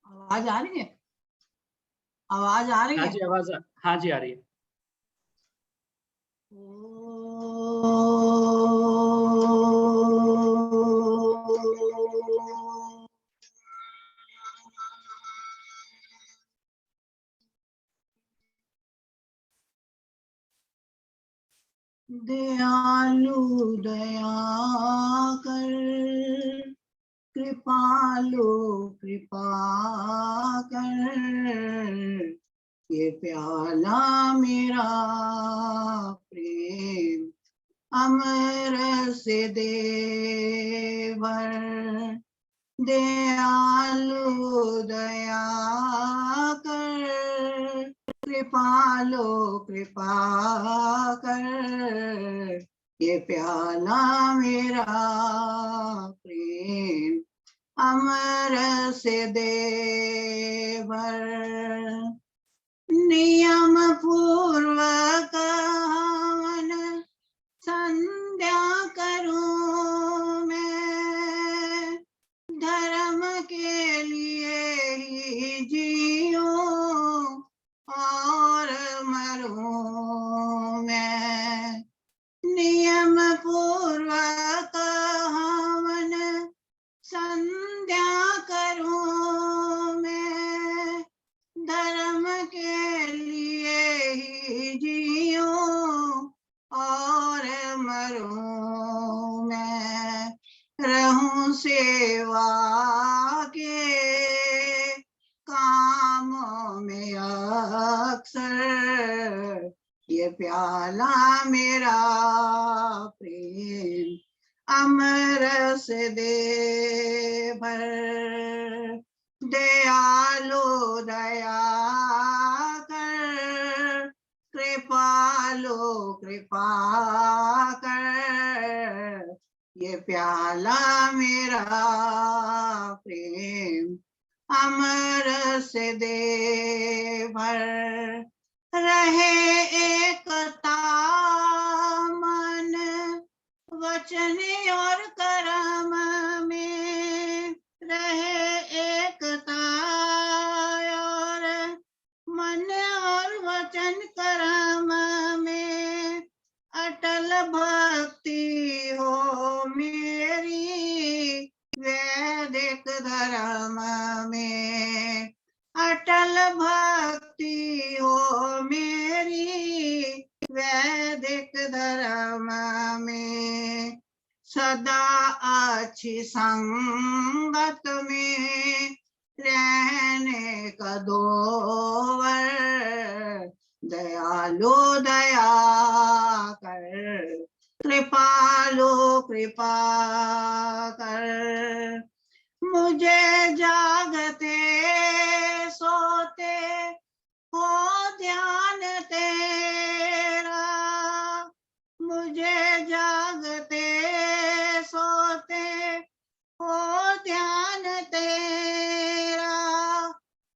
आवाज आ रही है? आवाज आ रही है? हाँ जी, आवाज हाँ जी आ रही है। दयालु दया कर, कृपालु कृपा कर, ये प्याला मेरा प्रेम अमर से दे भर। दयालु दया कर, कृपालु कृपा कर, ये प्याला मेरा प्रेम अमर से दे भर। नियम पूर्वक हवन संध्या करूं मैं, धर्म के लिए ही जीऊं और प्याला मेरा प्रेम अमरस दे भर। दयालु दया कर, कृपालु कृपा कर, ये प्याला मेरा प्रेम अमरस दे भर। रहे एकता मन वचन और कर्म में, रहे एकता और मन और वचन कर्म में, अटल भक्ति हो मेरी वैदिक धर्म में, अटल भक्ति हो मेरी वैदिक धर्म में। सदा अच्छी संगत में रहने का दोवर, दयालु दया कर, कृपालु कृपा कर। मुझे जागते सोते हो ध्यान तेरा, मुझे जागते सोते हो ध्यान तेरा।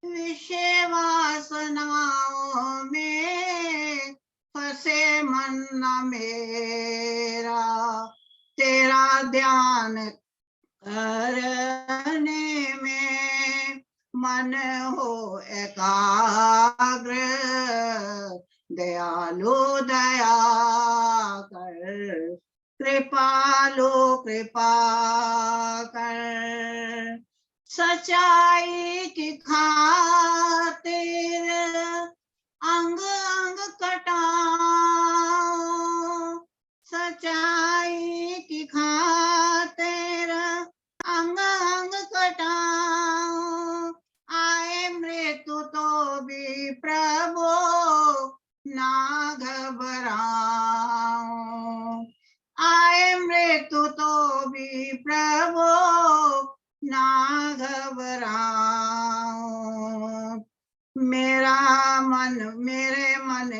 विषय वासनाओं में फंसे मन न मेरा, तेरा ध्यान करने में मन हो एकाग्र, दयालु दया कर, कृपालु कृपा कर। सच्चाई की खातिर अंग अंग कटाओ, सच्चाई की खातिर अंग अंग कटाओ। आए मृत्यु तो भी प्रभु ना घबराओ, आए मृत्यु तो भी प्रभु ना घबराओ। मेरा मन मेरे मन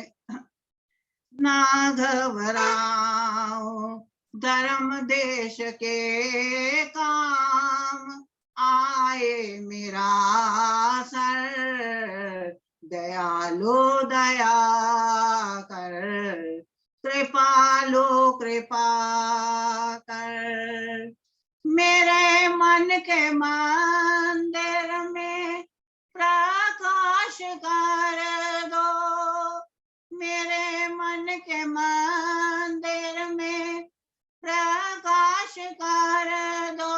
ना घबराओ, धर्म देश के काम आए मेरा सर, दयालु दया कर, कृपालु कृपा कर। मेरे मन के मंदिर में प्रकाश कर दो, मेरे मन के मंदिर में प्रकाश कर दो।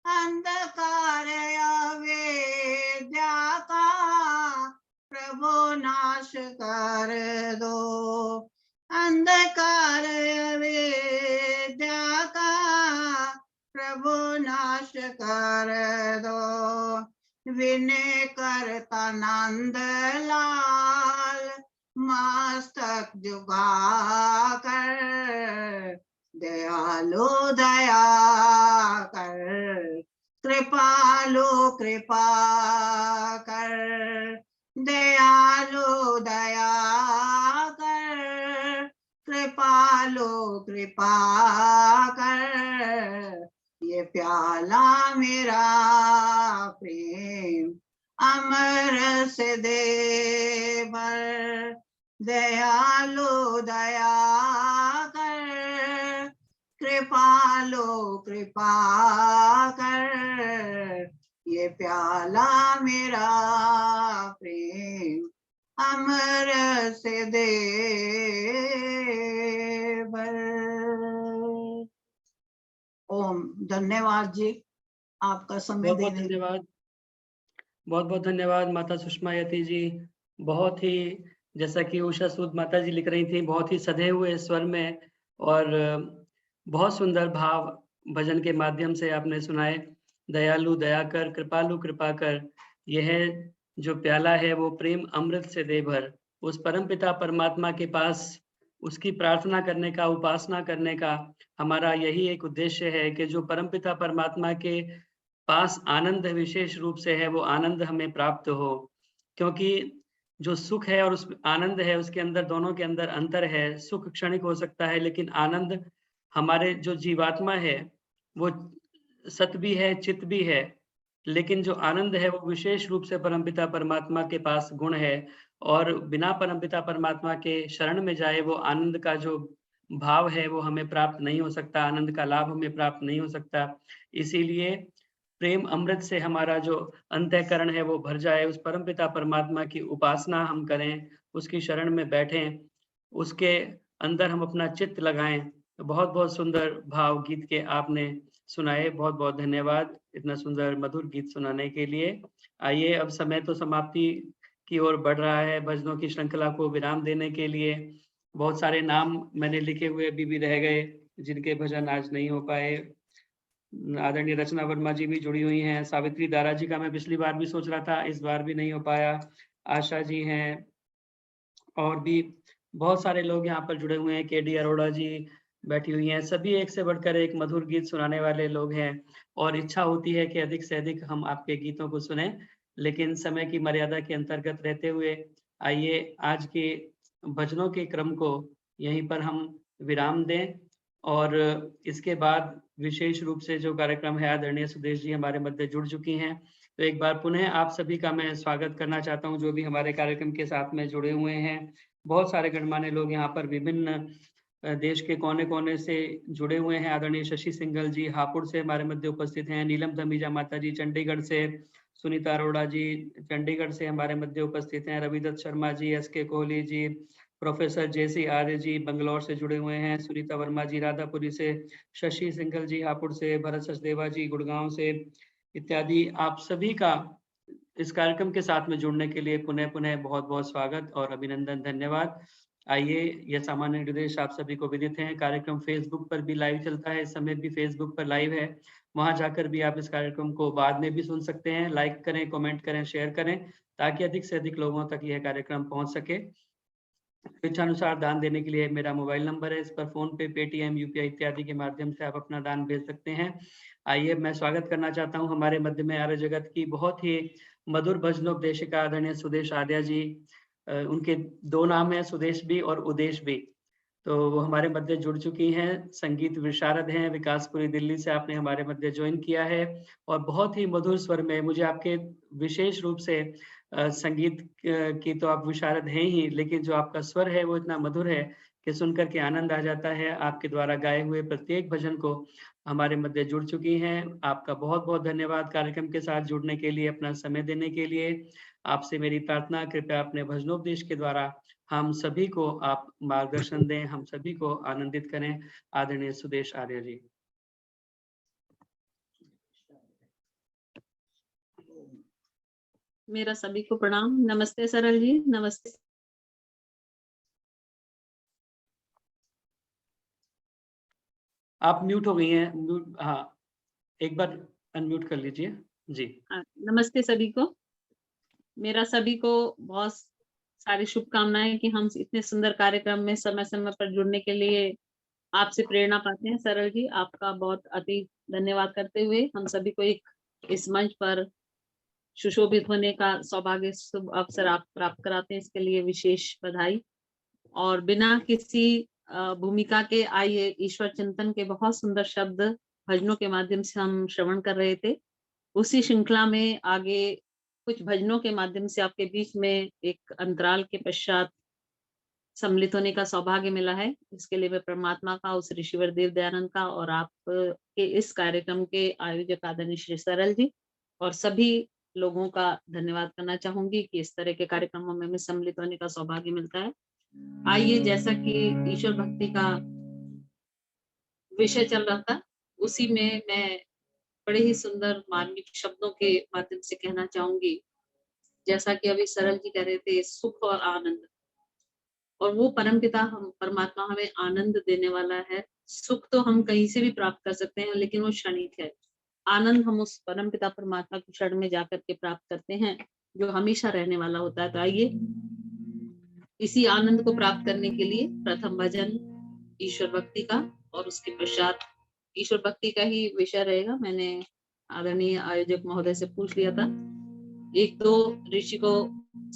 अंधकार अविद्या का प्रभु नाश कर दो, अंधकार अविद्या का प्रभु नाश कर दो। विनय करता नंद लाल मस्तक झुका कर, दयालु दया कर, कृपालु कृपा कर, दयालु दया कर, कृपालु कृपा कर। ये प्याला मेरा प्रेम अमर से दे भर, दयालु दया कर, कृपालु कृपा कर। ये प्याला मेरा प्रेम अमर से दे भर। ओम। धन्यवाद जी आपका समय बहुत बहुत देने। धन्यवाद, बहुत बहुत धन्यवाद माता सुषमा यति जी। बहुत ही, जैसा कि उषा सूद माता जी लिख रही थी, बहुत ही सधे हुए स्वर में और बहुत सुंदर भाव भजन के माध्यम से आपने सुनाए। दयालु दया कर, कृपालु कृपा कर, यह जो प्याला है वो प्रेम अमृत से दे भर। उस परमपिता परमात्मा के पास उसकी प्रार्थना करने का, उपासना करने का हमारा यही एक उद्देश्य है कि जो परमपिता परमात्मा के पास आनंद विशेष रूप से है, वो आनंद हमें प्राप्त हो। क्योंकि जो सुख है और उस आनंद है, उसके अंदर, दोनों के अंदर अंतर है। सुख क्षणिक हो सकता है, लेकिन आनंद हमारे जो जीवात्मा है, वो सत भी है, चित भी है। लेकिन जो आनंद है, वो विशेष रूप से परमपिता परमात्मा के पास गुण है, और बिना परमपिता परमात्मा के शरण में जाए वो आनंद का जो भाव है, वो हमें प्राप्त नहीं हो सकता, आनंद का लाभ हमें प्राप्त नहीं हो सकता। इसीलिए प्रेम अमृत से हमारा जो अंतःकरण है वो भर जाए, उस परमपिता परमात्मा की उपासना हम करें, उसकी शरण में बैठें, उसके अंदर हम अपना चित्त लगाएं। तो बहुत-बहुत सुंदर भाव गीत के आपने सुनाए, बहुत-बहुत धन्यवाद इतना सुंदर मधुर गीत सुनाने के लिए। आइए, अब समय तो समाप्ति की ओर बढ़ रहा है, भजनों की श्रृंखला को विराम देने के लिए। बहुत सारे नाम मैंने लिखे हुए अभी भी रह गए, जिनके भजन आज नहीं हो पाए। आदरणीय रचना वर्मा जी भी जुड़ी हुई हैं। सावित्री दारा जी का मैं पिछली बार भी सोच रहा था, इस बार भी नहीं हो पाया। आशा जी हैं, और भी बहुत सारे लोग यहाँ पर जुड़े हुए हैं। केडी अरोड़ा जी बैठी हुई हैं। सभी एक से बढ़कर एक मधुर गीत सुनाने वाले लोग हैं, और इच्छा होती है कि अधिक से अधिक हम आपके गीतों को सुने, लेकिन समय की मर्यादा के अंतर्गत रहते हुए आइए आज के भजनों के क्रम को यहीं पर हम विराम दें, और इसके बाद विशेष रूप से जो कार्यक्रम है, आदरणीय सुदेश जी हमारे मध्य जुड़ चुकी हैं। तो एक बार पुनः आप सभी का मैं स्वागत करना चाहता हूं, जो भी हमारे कार्यक्रम के साथ में जुड़े हुए हैं। बहुत सारे गणमान्य लोग यहाँ पर विभिन्न देश के कोने-कोने से जुड़े हुए हैं। आदरणीय शशि सिंघल जी हापुड़ से हमारे मध्य उपस्थित हैं। नीलम धमीजा माता जी चंडीगढ़ से, सुनीता अरोड़ा जी चंडीगढ़ से हमारे मध्य उपस्थित हैं। Ravidatt Sharma ji, SK. Kohli ji, professor JC. आर्य जी बंगलौर से जुड़े हुए हैं। सुनीता वर्मा जी राधापुरी से, शशि सिंघल जी हापुड़ से, भरत सचदेवा जी गुड़गांव से, इत्यादि। आप सभी का इस कार्यक्रम के साथ में जुड़ने के लिए पुनः बहुत-बहुत स्वागत और अभिनंदन, धन्यवाद। आइए, यह सामान्य निर्देश आप सभी को विदित हैं। कार्यक्रम फेसबुक पर भी लाइव चलता है, इस समय भी फेसबुक पर लाइव है। वहां जाकर भी आप इस कार्यक्रम को बाद में भी सुन सकते हैं। लाइक करें, कमेंट करें, शेयर करें, ताकि अधिक से अधिक लोगों तक यह कार्यक्रम पहुंच सके। इच्छानुसार दान देने के लिए मेरा मोबाइल नंबर है, इस पर फोन पे, पेटीएम, यूपीआई इत्यादि के माध्यम से आप अपना दान भेज सकते हैं। आइए, मैं स्वागत करना चाहता हूं हमारे मध्य में आर्य जगत की बहुत ही मधुर भजनोपदेशिका आदरणीय सुदेश आर्या जी। उनके दो नाम है, सुदेश भी और उदेश भी। तो वो हमारे मध्य जुड़ चुकी हैं, संगीत विशारद हैं, विकासपुरी दिल्ली से आपने हमारे मध्य ज्वाइन किया है, और बहुत ही मधुर स्वर में, मुझे आपके विशेष रूप से संगीत की तो आप विशारद हैं ही, लेकिन जो आपका स्वर है वो इतना मधुर है कि सुनकर के आनंद आ जाता है। आपके द्वारा गाए हुए प्रत्येक भजन को हमारे मध्य जुड़ चुकी हैं। आपका बहुत-बहुत धन्यवाद कार्यक्रम के साथ जुड़ने के लिए, अपना समय देने के लिए। आपसे मेरी प्रार्थना, कृपया अपने भजनोपदेश के द्वारा हम सभी को आप मार्गदर्शन दें, हम सभी को आनंदित करें। आदरणीय सुदेश आर्य जी। मेरा सभी को प्रणाम। नमस्ते सरल जी, नमस्ते। आप म्यूट हो गई हैं। म्यूट, हाँ, एक बार अनम्यूट कर लीजिए जी। नमस्ते सभी को। मेरा सभी को बहुत सारी शुभकामनाएं कि हम इतने सुंदर कार्यक्रम में समय-समय पर जुड़ने के लिए आपसे प्रेरणा पाते हैं। सरल जी, आपका बहुत अति धन्यवाद करते हुए हम सभी को एक इस मंच पर सुशोभित होने का सौभाग्य, शुभ अवसर आप प्राप्त कराते हैं, इसके लिए विशेष बधाई। और बिना किसी भूमिका के आइए, ईश्वर चिंतन के बहुत सुंदर शब्द भजनों के माध्यम से हम श्रवण कर रहे थे। उसी श्रृंखला में आगे कुछ भजनों के माध्यम से आपके बीच में एक अंतराल के पश्चात सम्मिलित होने का सौभाग्य मिला है। इसके लिए मैं परमात्मा का, उस ऋषिवर देव दयानंद का और आप के इस कार्यक्रम के आयोजक आदरणीय श्री सरल जी और सभी लोगों का धन्यवाद करना चाहूंगी कि इस तरह के कार्यक्रमों में सम्मिलित होने का सौभाग्य मिलता है। आइए, जैसा कि ईश्वर भक्ति का विषय चल रहा था, उसी में मैं बड़े ही सुंदर मार्मिक शब्दों के माध्यम से कहना चाहूंगी। जैसा कि अभी सरल जी कह रहे थे, सुख और आनंद, और वो परमपिता हम परमात्मा हमें आनंद देने वाला है। सुख तो हम कहीं से भी प्राप्त कर सकते हैं, लेकिन वो क्षणिक है। आनंद हम उस परमपिता परमात्मा की शरण में जाकर के प्राप्त करते हैं, जो हमेशा रहने वाला होता है। तो आइए, इसी आनंद को प्राप्त करने के लिए प्रथम भजन ईश्वर भक्ति का, और उसके पश्चात ईश्वर भक्ति का ही विषय रहेगा। मैंने आदरणीय आयोजक महोदय से पूछ लिया था। एक तो ऋषि को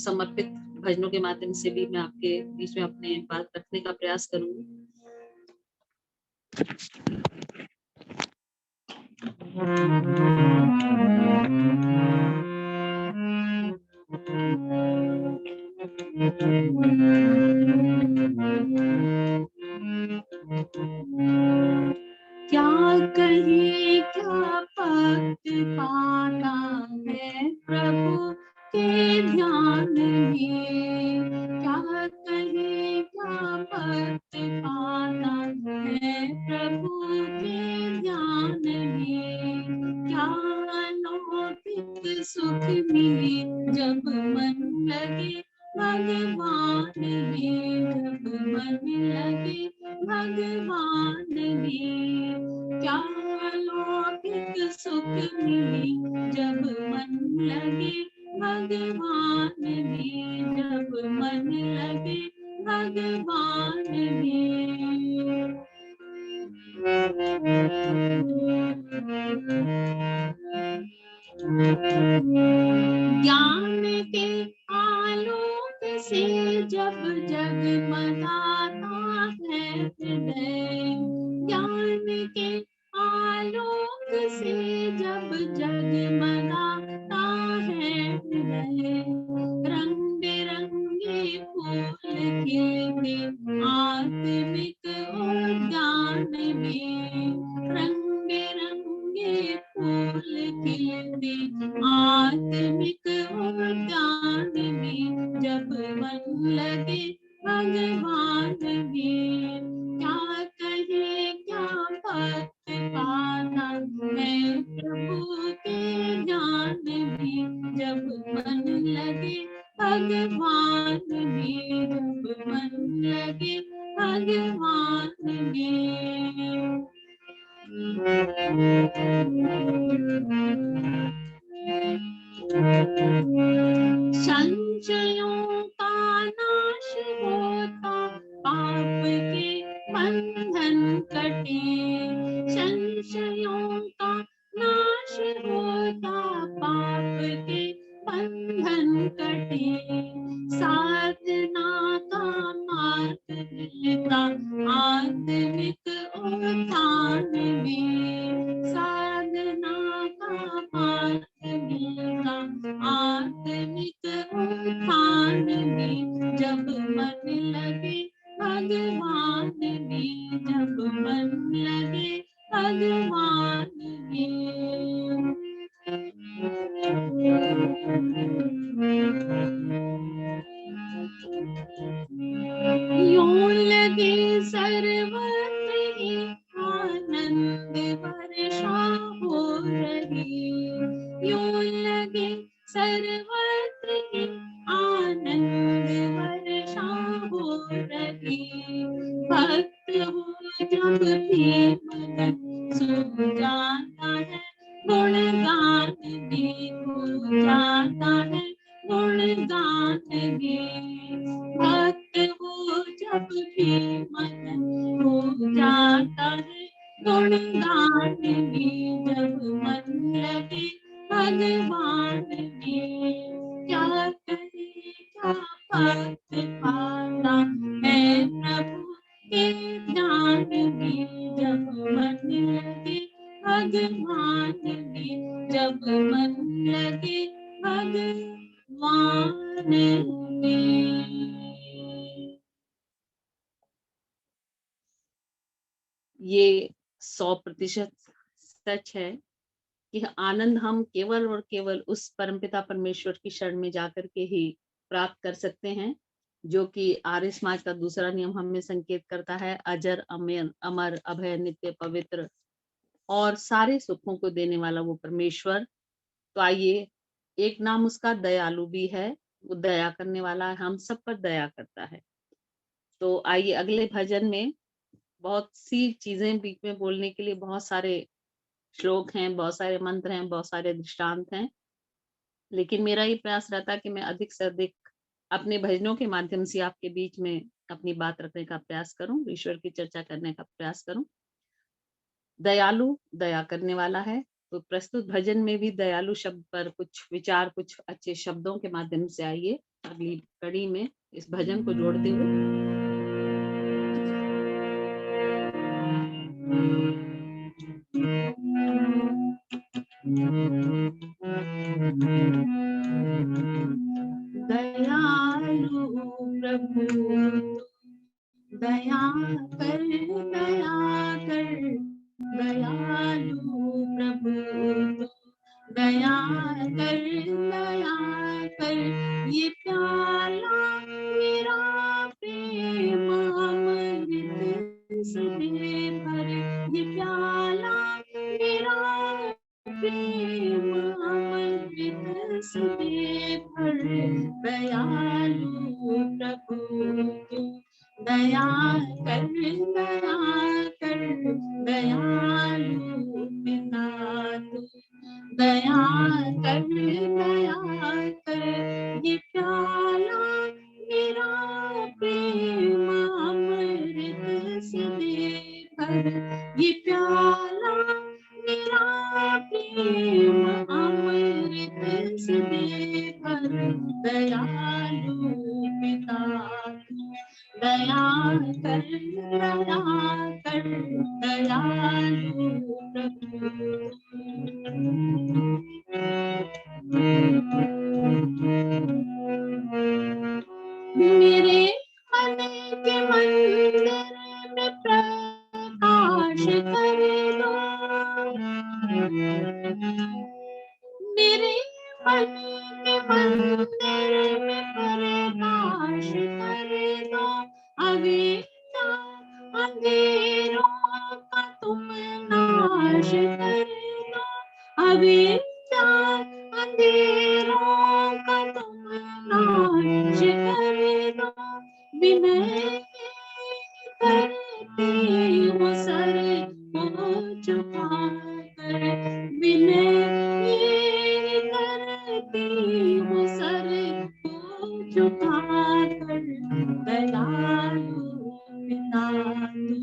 समर्पित भजनों के माध्यम से भी मैं आपके बीच में अपने बात रखने का प्रयास करूंगी। क्या कहे क्या पक्त पाना है प्रभु के ध्यान में, क्या कहे क्या पक्त पाना है प्रभु के ध्यान में, क्या अलौकिक सुख मिले जब मन लगे भगवान में, जब मन लगे भगवान में, क्या अलौकिक सुख मिले जब मन लगे भगवान में, जब मन लगे भगवान में। ज्ञान के आलोक से जब जगमगाता है हृदय, ज्ञान के आलोक से जब जगमगाता है हृदय, रंग बिरंगे फूल खिलते आत्मिक उद्यान में, रंग बिरंगे फूल खिलते आत्मिक उद्यान में, जब मन लगे भगवान में, क्या कहे क्या पक्त पाना है प्रभु के ध्यान में, जब मन लगे भगवान में, जब मन लगे भगवान में। संशयों का नाश होता पाप के बंधन कटे, संशयों का नाश होता पाप के बंधन कटे, साधना का मार्ग मिलता आत्मिक उत्थान में, साधना का मार्ग मिलता आत्मिक उत्थान में, जब मन लगे भगवान में, जब मन लगे भगवान में। यूं लगे सर्वत्र ही आनंद वर्षा हो रही, यूं लगे सर्वत्र ही आनंद वर्षा हो रही, भक्त हो जब भी मन सो जाता है गुणगान में, हो जाता है गुणगान में, भक्त हो जब भी मन हो जाता है गुणगान में, जब मन लगे भगवान में, क्या कहे क्या पक्त पाना है प्रभु के ध्यान में, जब मन लगे भगवान में, जब मन लगे भगवान में। ये 100% सच है कि आनंद हम केवल और केवल उस परमपिता परमेश्वर की शरण में जाकर के ही प्राप्त कर सकते हैं, जो कि आर्य समाज का दूसरा नियम हमें संकेत करता है, अजर अमर अभय नित्य पवित्र और सारे सुखों को देने वाला वो परमेश्वर। तो आइए, एक नाम उसका दयालु भी है, वो दया करने वाला है, हम सब पर दया करता है। तो आइए अगले भजन में बहुत सी चीजें बीच में बोलने के लिए, बहुत सारे श्लोक हैं, बहुत सारे मंत्र हैं, बहुत सारे दृष्टांत हैं, लेकिन मेरा ये प्रयास रहता है कि मैं अधिक से अधिक अपने भजनों के माध्यम से आपके बीच में अपनी बात रखने का प्रयास करूं, ईश्वर की चर्चा करने का प्रयास करूं। दयालु दया करने वाला है, तो प्रस्तुत भजन में भी दयालु शब्द पर कुछ विचार, कुछ अच्छे शब्दों के माध्यम से आइए अगली कड़ी में इस भजन को जोड़ते हुए। दयालु प्रभु दया कर, दया कर, दयालु प्रभु दया कर, दया कर, ये प्याला मेरा प्रेम अमृत से भर, ये प्याला मेरा प्रेम अमृत से भर। दयालु प्रभु तू दया कर, दया कर, दयालु पिता तू दया कर, दया कर, ये प्याला मेरा प्रेम अमृत से भर, ये प्याला मेरा प्रेम अमृत से भर। दयालु पिता दया कर, दया कर, दयालु प्रभु। मेरे मन के मंदिर में प्रकाश कर दो, मेरे मन के मंदिर में प्रकाश कर दो। अविद्या अंधेरों का तुम नाश कर दो, अविद्या अंधेरों का तुम नाश कर दो। विनय करती हूँ सर को झुका कर, विनय करती हूँ सर को झुका कर। दयालु पिता तू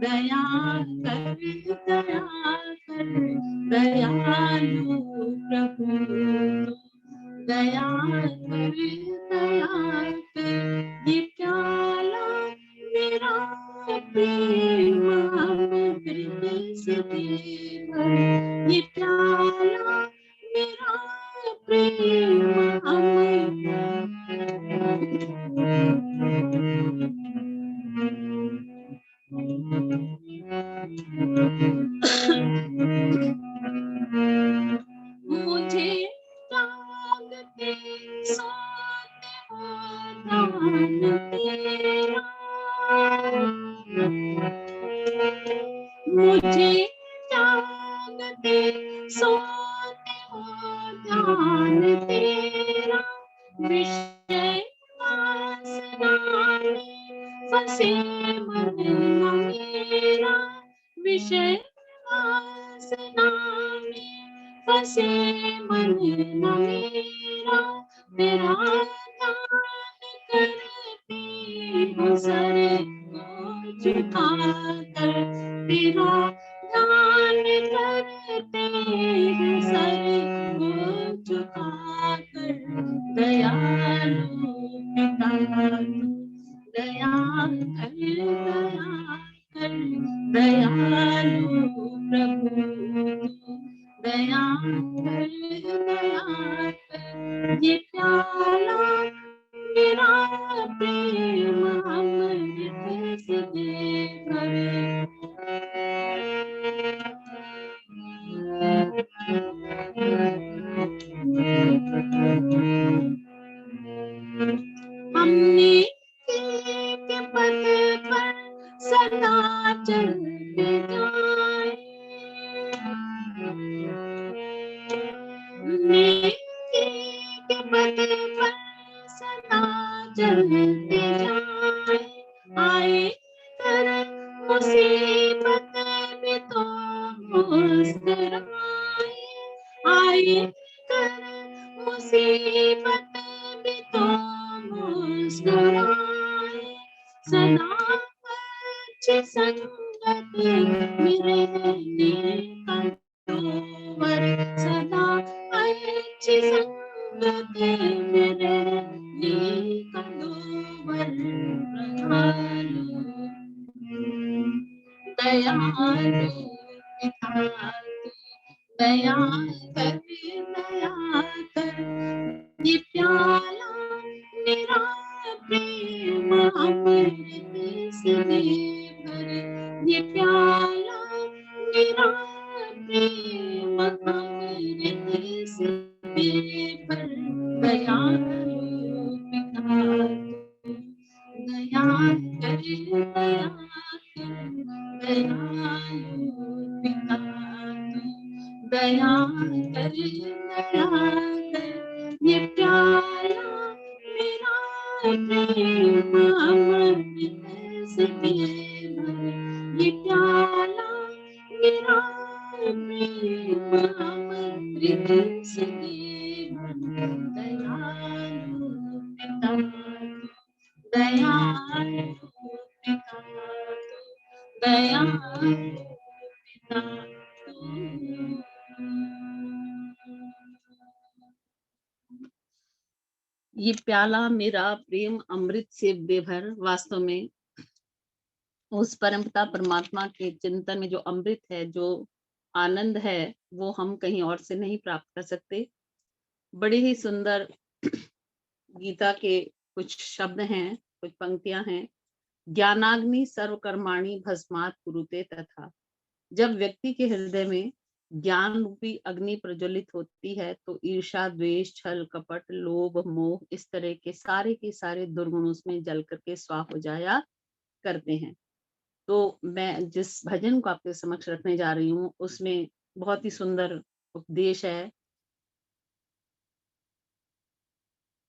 दया कर, दया कर, दयालु प्रभु तू दया कर, दया कर, ये प्याला मेरा प्रेम अमृत से भर, ये प्याला मेरा प्रेम मुझे जागते सोते हो ध्यान तेरा, मुझे जागते सोते हो ध्यान तेरा। विषय वासना में फंसे मन न मेरा, विषय वासना में फंसे मन न मेरा। तेरा ध्यान करती हूँ सर को झुका कर, तेरा ध्यान करते हैं सर को झुका कर। दयालु पिता दया कर, दया कर, दयालु प्रभु दया कर, दया कर, ये प्याला मेरा प्रेम अमृत से भर। हमने के पथ पर सदा चलते जाए, नेकी के पथ पर सदा चलते जाए। आए कर मुसीबत में तो मुस्कुराए, आए कर मुसीबत में तो अच्छी संगत मिले कंदोवर सदा, अच्छी संगत मिले कंदोवर प्रधानु दयालु पिता दया कर ये प्याला मेरा प्रेम अमृत से भर, ये प्याला मेरा प्रेम अमृत से भर। दयालु पिता दया कर दया कर, दयालु पिता दया कर दया कर, ये प्याला मेरा प्रेम अमृत से भर, ये प्याला मेरा प्रेम अमृत से भर। दयालु पिता दयालु पिता दयालु पिता ये प्याला मेरा प्रेम अमृत से बेभर। वास्तव में उस परमपिता परमात्मा के चिंतन में जो अमृत है, जो आनंद है, वो हम कहीं और से नहीं प्राप्त कर सकते। बड़े ही सुंदर गीता के कुछ शब्द हैं, कुछ पंक्तियां हैं। ज्ञानाग्नि सर्वकर्माणि भस्मात् कुरुते तथा। जब व्यक्ति के हृदय में ज्ञान रूपी अग्नि प्रज्वलित होती है तो ईर्ष्या, द्वेष, छल, कपट, लोभ, मोह, इस तरह के सारे दुर्गुण उसमें जल करके स्वाह हो जाया करते हैं। तो मैं जिस भजन को आपके समक्ष रखने जा रही हूँ उसमें बहुत ही सुंदर उपदेश है।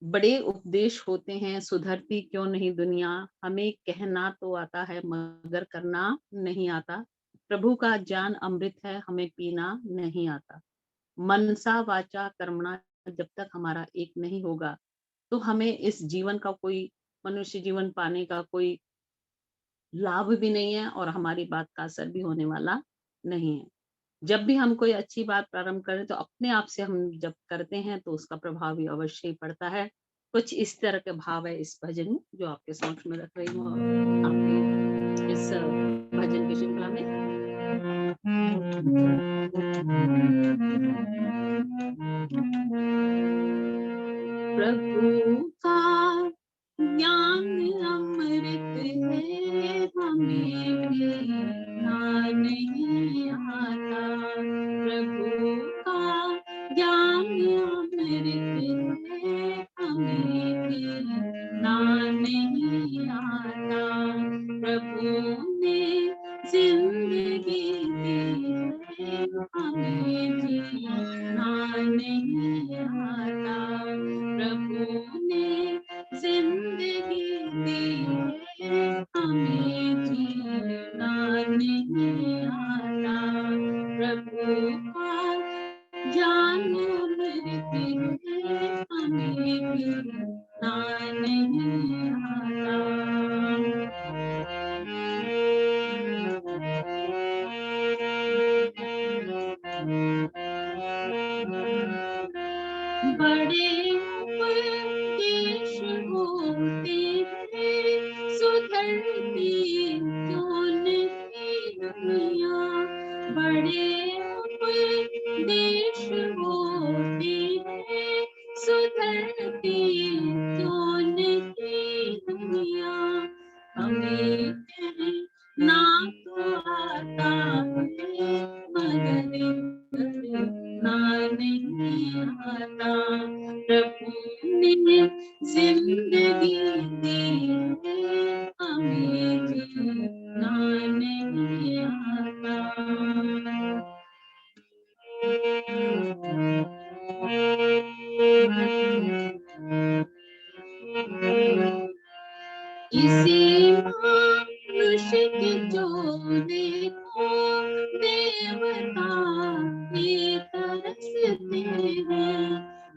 बड़े उपदेश होते हैं, सुधरती क्यों नहीं दुनिया, हमें कहना तो आता है मगर करना नहीं आता। प्रभु का ज्ञान अमृत है, हमें पीना नहीं आता। मनसा वाचा कर्मणा, जब तक हमारा एक नहीं होगा तो हमें इस जीवन का कोई, मनुष्य जीवन पाने का कोई लाभ भी नहीं है और हमारी बात का असर भी होने वाला नहीं है। जब भी हम कोई अच्छी बात प्रारंभ करें तो अपने आप से हम जब करते हैं तो उसका प्रभाव भी अवश्य ही पड़ता है। कुछ इस तरह के भाव है इस भजन में जो आपके समक्ष में रख रही हूँ आपके इस भजन की श्रृंखला में। प्रभु का ज्ञान अमृत है, हमें पीना नहीं आता। प्रभु का ज्ञान अमृत है, हमें पीना नहीं आता। प्रभु ने जिंदगी दी है, हमें जीना नहीं आता। प्रभु ने जिंदगी दी है, हमें जीना नहीं आता। प्रभु का ज्ञान अमृत है, हमें जीना नहीं आता। बड़े उपदेश होते हैं, सुधरती क्यों नहीं दुनिया। बड़े उपदेश होते हैं, सुधरती क्यों नहीं दुनिया। हमें कहना तो आता है मगर करना नहीं आता। प्रभु ने जिंदगी दी है, हमें जीना नहीं आता। इसी मनुष्य के जो देखो देवता की तरसते हैं।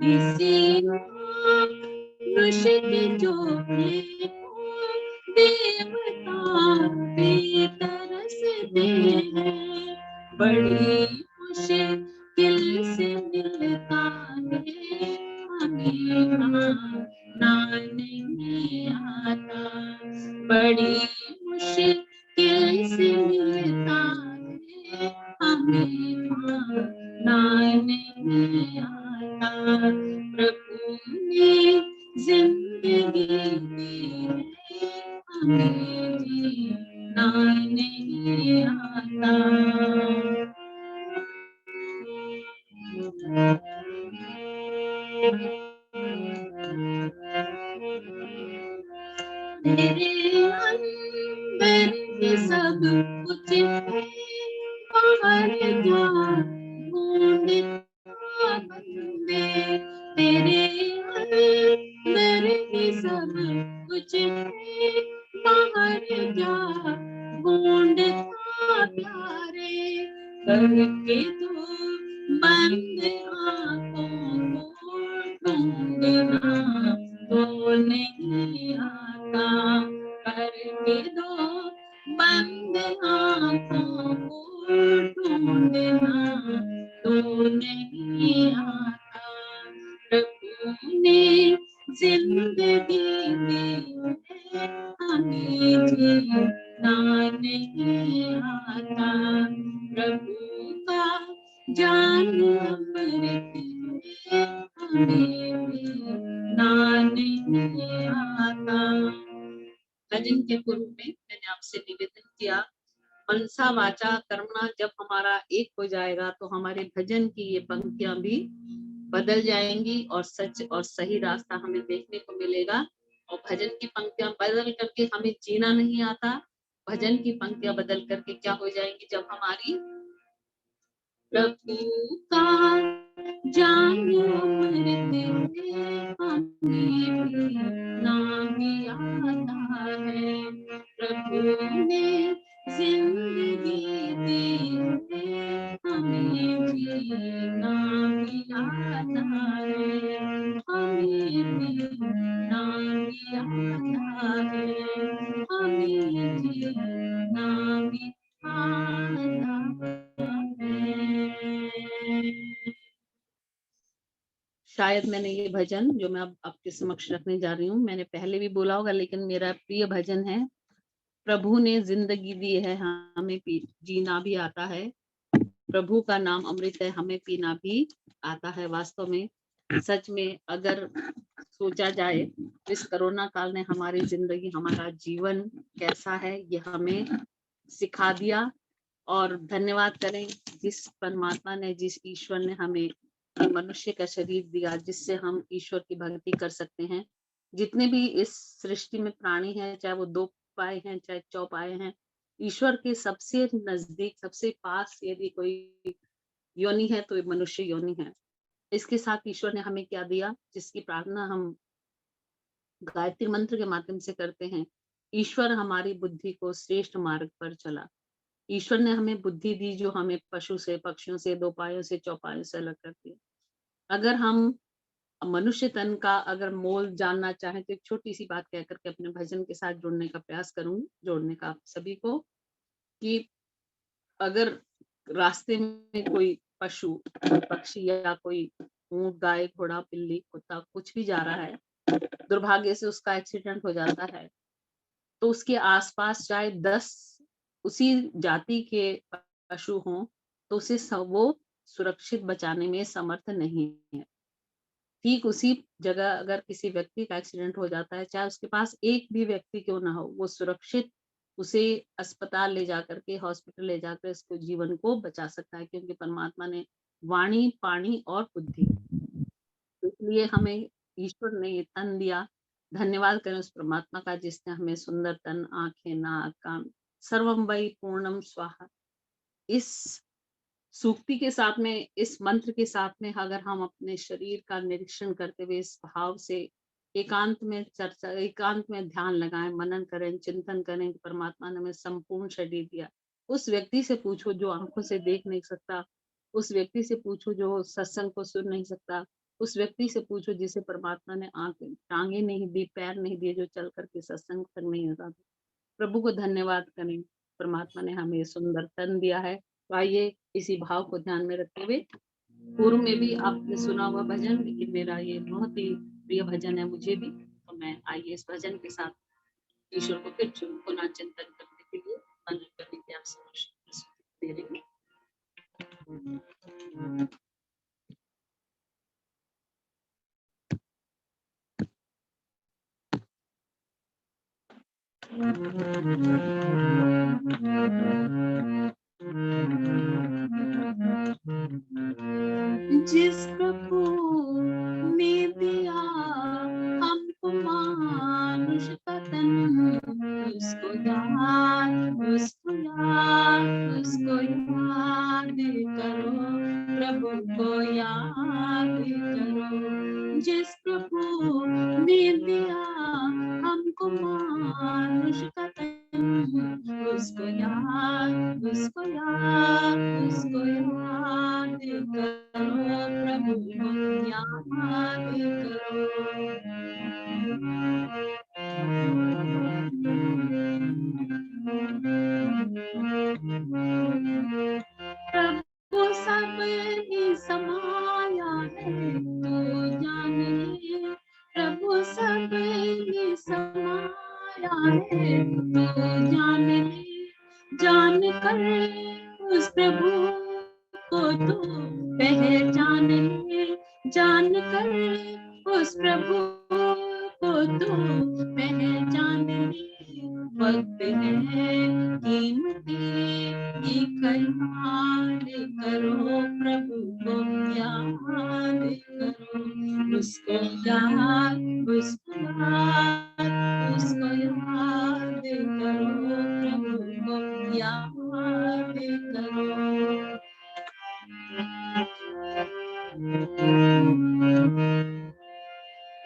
इसी मनुष्य के जो देखो देवता की तरसते हैं, बड़ी मुश्किल से मिलता है हमें खाना नहीं आता, बड़ी मुश्किल से मिलता है हमें खाना नहीं आता। प्रभु ने जिंदगी दी है, हमें जीना नहीं आता। मेरे अंदर ये सब कुछ है, बाहर क्या ढूंढता बंदे, तेरे अंदर ये सब कुछ है, बाहर क्या ढूंढता प्यारे, करके तो बंद आंखों को ढूंढना तो नहीं आता, करके दो बंद आंखों को ढूंढना तो नहीं आता। प्रभु ने जिंदगी दी है, हमें जीना नहीं आता। प्रभु का जान अमृत है, हमें जीना नहीं आता। भजन के पूर्व में मैंने आपसे निवेदन किया, मनसा वाचा कर्मणा जब हमारा एक हो जाएगा तो हमारे भजन की ये पंक्तियां भी बदल जाएंगी और सच और सही रास्ता हमें देखने को मिलेगा। और भजन की पंक्तियां बदल करके हमें जीना नहीं आता, भजन की पंक्तियां बदल करके क्या हो जाएंगी, जब हमारी प्रभु का जान अमृत है, हमें पीना भी आता है। प्रभु ने जिंदगी दी है, हमें जीना भी आता है, हमें जीना भी आता है, हमें जीना भी आता है। शायद मैंने ये भजन जो मैं अब आपके समक्ष रखने जा रही हूँ, मैंने पहले भी बोला होगा, लेकिन मेरा प्रिय भजन है। प्रभु ने जिंदगी दी है, हमें जीना भी आता है, प्रभु का नाम अमृत है, हमें पीना भी आता है। वास्तव में सच में अगर सोचा जाए, इस कोरोना काल ने हमारी जिंदगी, हमारा जीवन कैसा है ये हमें सिखा दिया। और धन्यवाद करें जिस परमात्मा ने, जिस ईश्वर ने हमें मनुष्य का शरीर दिया, जिससे हम ईश्वर की भक्ति कर सकते हैं। जितने भी इस सृष्टि में प्राणी हैं, चाहे वो दो पाए हैं चाहे चौपाए हैं, ईश्वर के सबसे नजदीक, सबसे पास यदि कोई योनि है तो ये मनुष्य योनि है। इसके साथ ईश्वर ने हमें क्या दिया, जिसकी प्रार्थना हम गायत्री मंत्र के माध्यम से करते हैं। ईश्वर हमारी बुद्धि को श्रेष्ठ मार्ग पर चला। ईश्वर ने हमें बुद्धि दी जो हमें पशु से, पक्षियों से, दो पायों से, चौपायों से अलग करती है। अगर हम मनुष्य तन का अगर मोल जानना चाहें तो एक छोटी सी बात कह करके अपने भजन के साथ जुड़ने का प्रयास करूंगी, जोड़ने का आप सभी को, कि अगर रास्ते में कोई पशु, पक्षी या कोई ऊंट, गाय, घोड़ा, बिल्ली, कुत्ता कुछ भी जा रहा है, दुर्भाग्य से उसका एक्सीडेंट हो जाता है, तो उसके आसपास चाहे 10 उसी जाति के पशु हों तो उसे वो सुरक्षित बचाने में समर्थ नहीं है। ठीक उसी जगह अगर किसी व्यक्ति का एक्सीडेंट हो जाता है, चाहे उसके पास एक भी व्यक्ति क्यों ना हो, वो सुरक्षित उसे अस्पताल ले जाकर के, हॉस्पिटल ले जाकर इसको जीवन को बचा सकता है, क्योंकि परमात्मा ने वाणी, पाणी और बुद्धि, इसलिए हमें ईश्वर ने ये तन दिया। धन्यवाद करें उस परमात्मा का जिसने हमें सुंदर तन, आंखें, नाक, कान, सर्वम वै पूर्णम स्वाहा। इस सूक्ति के साथ में, इस मंत्र के साथ में अगर हम अपने शरीर का निरीक्षण करते हुए इस भाव से एकांत में चर्चा, एकांत में ध्यान लगाएं, मनन करें, चिंतन करें कि परमात्मा ने हमें संपूर्ण शरीर दिया। उस व्यक्ति से पूछो जो आंखों से देख नहीं सकता, उस व्यक्ति से पूछो जो सत्संग को सुन नहीं सकता, उस व्यक्ति से पूछो जिसे परमात्मा ने आंखें, टांगे नहीं दी, पैर नहीं दिए, जो चल करके सत्संग तक नहीं होता। प्रभु को धन्यवाद करें परमात्मा ने हमें सुंदर तन दिया है। तो आइए इसी भाव को ध्यान में रखते हुए, पूर्व में भी आपने सुना हुआ भजन, लेकिन मेरा ये बहुत ही प्रिय भजन है मुझे भी, तो मैं आइए इस भजन के साथ ईश्वर को फिर पुनः चिंतन करने के लिए मन करने के आप समक्ष प्रस्तुति दे रही हूँ। जिस प्रभु ने दिया हमको मानुष का तन, उसको याद, उसको याद, उसको याद करो, प्रभु को याद करो। जिस प्रभु ने दिया हमको मानुष का तन, उसको याद, उसको याद, उसको याद करो, प्रभु को याद करो। प्रभु सब ही समाया है, तू जान ले, प्रभु सब ही समाया है, तू जान ले, जान कर उस प्रभु को तू पहचान ले, जान कर उस प्रभु को तू पहचान ले। वक्त है कीमती इकरार करो, प्रभु को याद करो, उसको याद, उसको याद, उसको याद करो, प्रभु को याद करो।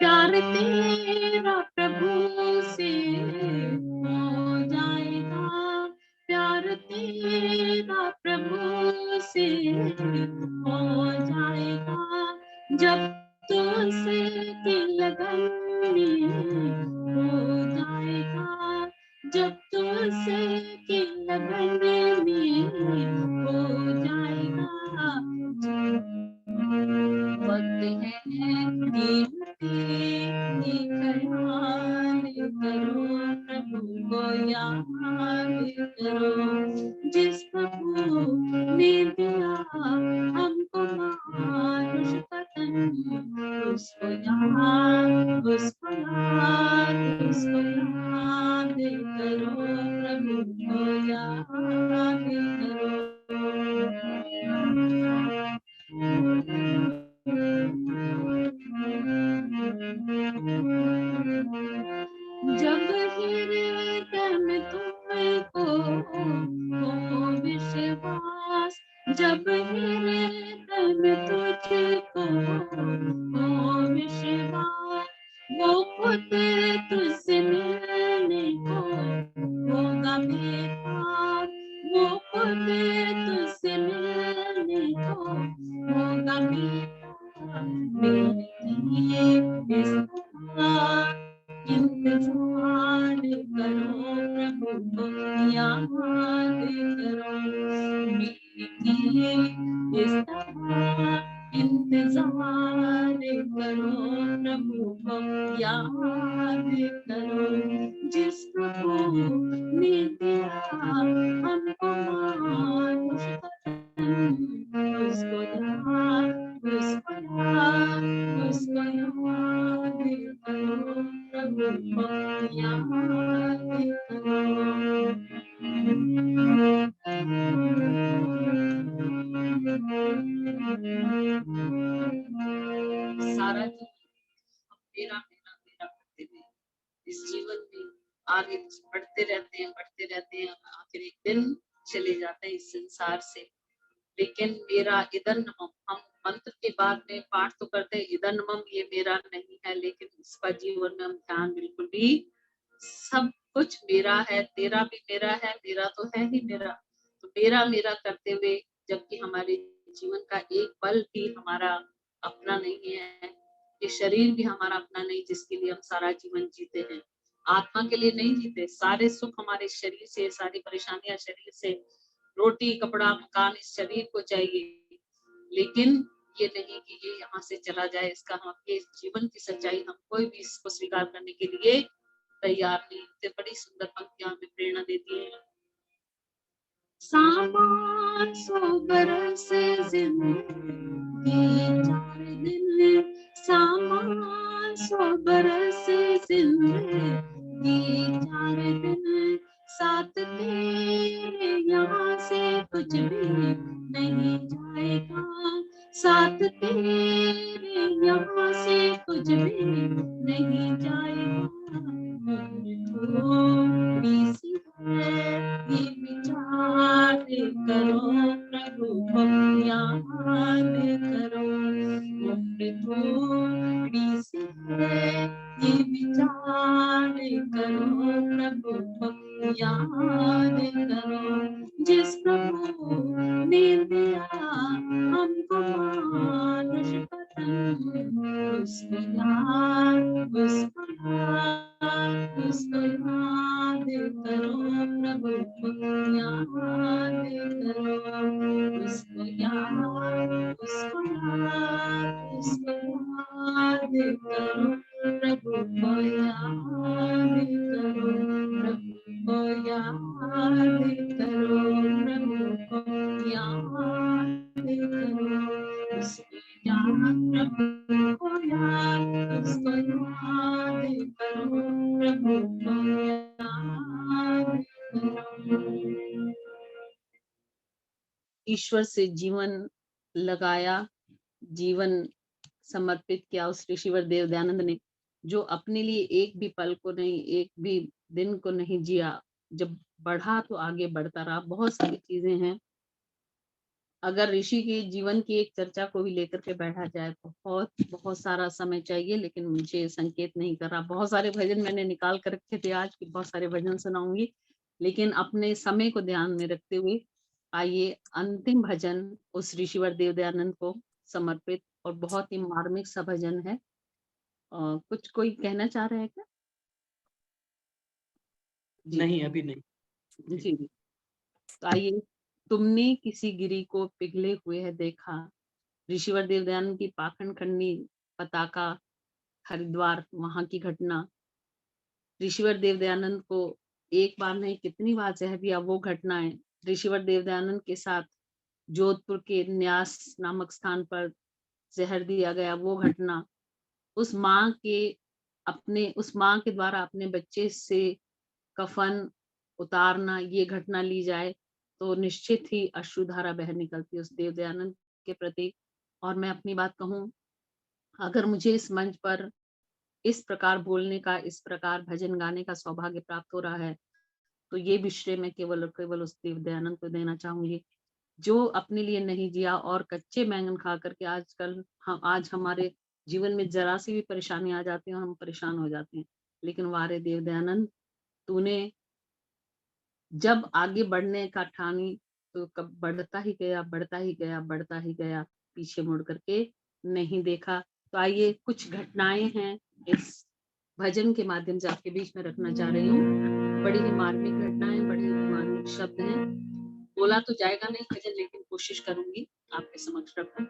प्यार तेरा प्रभु से हो जाएगा, प्यार तेरा प्रभु से हो जाएगा, जब तुझसे की लगन में हो जाएगा, जब तुझसे की लगन में हो जाएगा। वक्त है कीमती इकरार करो, प्रभु को याद करो। जिस प्रभु ने दिया हमको मानुष का तन, उसको याद, उसको याद, उसको याद करो, प्रभु को याद करो। जब हृदय में तुमको हो विश्वास, जब हृदय में तुझको हो विश्वास, वो खुद तुझसे मिलने को होगा बेताब, वो खुद तुझसे मिलने को होगा बेताब। मेरे इस इंतजार करो, प्रभु को याद करो, मेरे इस तरह इंतजार करो, प्रभु को याद करो। जिस प्रभु ने दिया हमको मानुष का तन, उसको याद, उसको याद, उसको याद करो, प्रभु को याद करो। सारा जीवन मेरा मेरा मेरा करते हुए इस जीवन में आगे बढ़ते रहते हैं, बढ़ते रहते हैं, आखिर एक दिन चले जाते हैं इस संसार से। लेकिन मेरा इदन्नमम, हम मंत्र के बाद में पाठ तो करते हैं, इदन्नमम ये मेरा नहीं है, लेकिन इसका जीवन में हम ध्यान बिल्कुल भी, सब कुछ मेरा है, तेरा भी मेरा है, मेरा तो है ही मेरा। तो मेरा मेरा करते हुए, जबकि हमारे जीवन का एक पल भी हमारा अपना नहीं है, ये शरीर भी हमारा अपना नहीं जिसके लिए हम सारा जीवन जीते हैं। आत्मा के लिए नहीं जीते। सारे सुख हमारे शरीर से, सारी परेशानियां शरीर से, रोटी कपड़ा मकान इस शरीर को चाहिए, लेकिन ये नहीं कि ये यहाँ से चला जाए। इसका हम अपने जीवन की सच्चाई हम कोई भी इसको स्वीकार करने के लिए तैयार नहीं होते। बड़ी सुंदर पंक्तियां हमें प्रेरणा देती है। सामान 100 बरस जिंदगी 4 दिन, सामान 100 बरस जिंदगी 4 दिन, साथ तेरे यहाँ से कुछ भी नहीं जाएगा, साथ तेरे यहाँ से कुछ भी नहीं जाएगा। थोड़ी सी है ये विचार करो, प्रभु को याद करो। थोड़ी सी है ये विचार करो, प्रभु को याद करो। जिस प्रभु ने दिया हमको मानुष पतन, उसको याद, उसको याद, उसको याद करो, प्रभु को याद करो। उसको याद, उसको याद, उसको याद करो, प्रभु को याद करो, प्रभु को याद करो, प्रभु को याद करो। उसको याद, प्रभु को याद, उसको याद करो, प्रभु को याद करो। ईश्वर से जीवन लगाया, जीवन समर्पित किया उस ऋषिवर देव दयानंद ने, जो अपने लिए एक भी पल को नहीं, एक भी दिन को नहीं जिया। जब बढ़ा तो आगे बढ़ता रहा। बहुत सारी चीजें हैं, अगर ऋषि के जीवन की एक चर्चा को भी लेकर के बैठा जाए तो बहुत सारा समय चाहिए, लेकिन मुझे संकेत नहीं कर रहा। बहुत सारे भजन मैंने निकाल कर रखे थे, आज की बहुत सारे भजन सुनाऊंगी, लेकिन अपने समय को ध्यान में रखते हुए आइए अंतिम भजन उस ऋषिवर देव दयानंद को समर्पित, और बहुत ही मार्मिक सा भजन है। कुछ कोई कहना चाह रहे हैं क्या? जी। नहीं, अभी नहीं। जी, तो आइए। तुमने किसी गिरी को पिघले हुए है देखा, ऋषिवर देव दयानंद की पाखंड खंडनी पताका, हरिद्वार वहां की घटना। ऋषिवर देव दयानंद को एक बार नहीं कितनी बार जहर दिया, वो घटनाएं। ऋषिवर देव दयानंद के साथ जोधपुर के न्यास नामक स्थान पर जहर दिया गया, वो घटना। उस माँ के द्वारा अपने बच्चे से कफन उतारना, ये घटना ली जाए तो निश्चित ही अश्रुधारा बह निकलती उस देव दयानंद के प्रति। और मैं अपनी बात कहूं, अगर मुझे इस मंच पर इस प्रकार बोलने का, इस प्रकार भजन गाने का सौभाग्य प्राप्त हो रहा है, तो ये भी श्रेय मैं केवल और केवल उस देव दयानंद को देना चाहूंगी, जो अपने लिए नहीं जिया और कच्चे बैंगन खा करके आज हमारे जीवन में जरा सी भी परेशानी आ जाती है और हम परेशान हो जाते हैं। लेकिन वारे देव दयानंद, तूने जब आगे बढ़ने का ठानी तो कब बढ़ता ही गया, बढ़ता ही गया, बढ़ता ही गया, पीछे मुड़ करके नहीं देखा। तो आइए, कुछ घटनाएं हैं इस भजन के माध्यम से आपके बीच में रखना चाह रही हूँ। बड़ी ही मार्मिक घटनाएं, बड़ी ही मार्मिक शब्द हैं। बोला तो जाएगा नहीं भजन, लेकिन कोशिश करूंगी आपके समक्ष रखूं।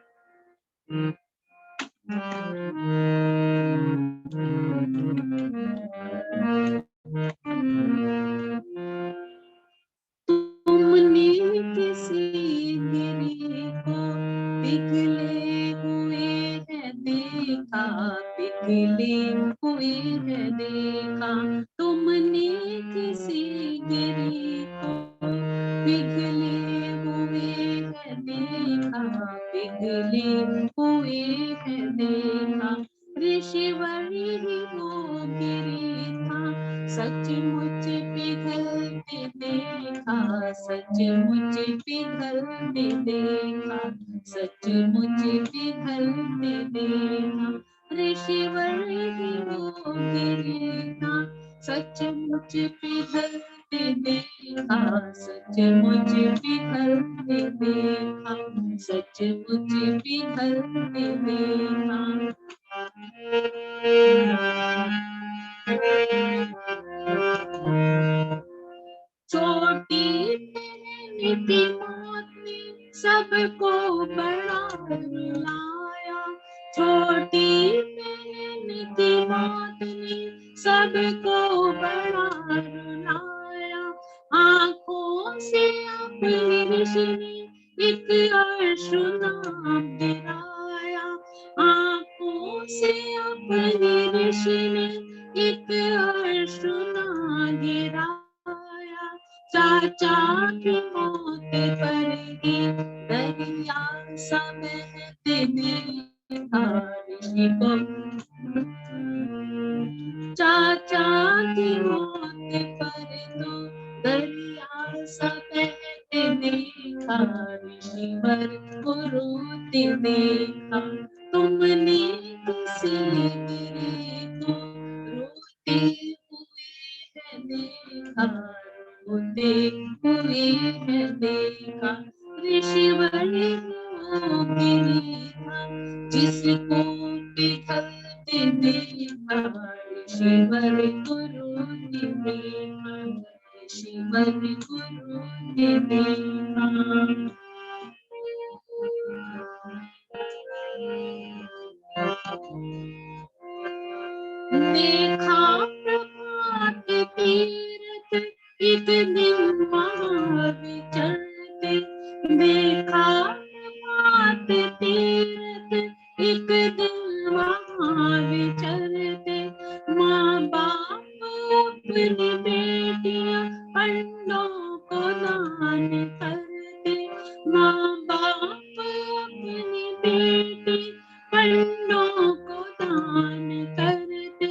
तुमने किसी गिरी को पिघले हुए है देखा, पिघले हुए है देखा। तुमने किसी गिरी को पिघले हुए है देखा, पिघले हुए है देखा। ऋषिवर ही वो गिरी था, सचमुच पिघलते देखा, सचमुच पिघलते देखा, सचमुच पिघलते देखा। ऋषिवर ही वो गिरी था, सचमुच पिघलते देखा, सचमुच पिघलते देखा, सचमुच पिघलते देखा। नीति मौत ने सबको बड़ा रुलाया, छोटी बहन की मौत ने सबको बड़ा रुलाया। आंखों से अपनी ऋषि ने एक अश्रु नाम गिराया, आंखों से अपनी ऋषि ने एक अश्रु नाम गिराया। चाचा की मौत पर ही दरिया सा बहते देखा ऋषि को, चाचा की मौत पर तो दरिया सा बहते देखा, ऋषिवर को रोते देखा। तुमने किसी गिरे को रोते हुए है देखा, रोते हुए है देखा। ऋषिवर वो गिरी था जिसको पिघलते देखा, ऋषिवर को रोते देखा, ऋषिवर को रोते देखा। देखा प्रभात तीरथ एक दिन वहाँ विचरते, देखा प्रभात तीरथ एक दिन वहाँ विचरते। माँ बाप अपनी बेटियां अंडों को दान करते, माँ बाप अपनी बेटी अंडों को दान करते।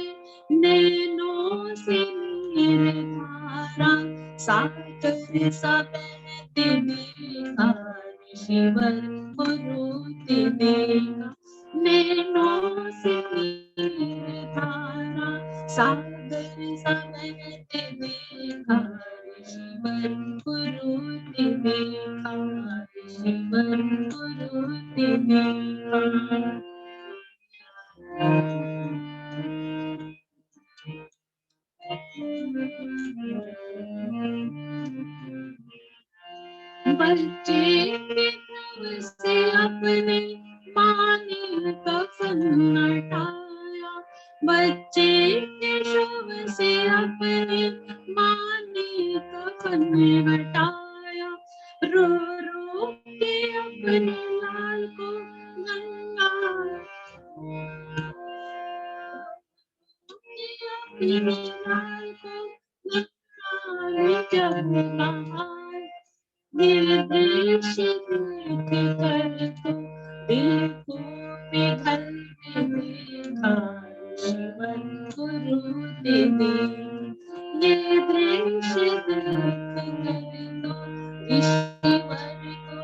नैनों से नीर धारा सागर सा बहते देखा, ऋषिवर को रोते देखा। नैनों से नीर धारा सागर सा बहते देखा, ऋषिवर को रोते देखा, ऋषिवर को रोते देखा। बच्चे के तव से अपने माँ ने कफन हटाया, बच्चे के शव से अपने माँ ने कफन हटाया। रो रो के अपने लाल को गंगा, अपने लाल को गंगा में जब नहाए। निर्देश देख कर तो दिल को पिघलते देखा, ऋषिवर को रोते देखा। निर्देश देख कर तो ऋषिवर को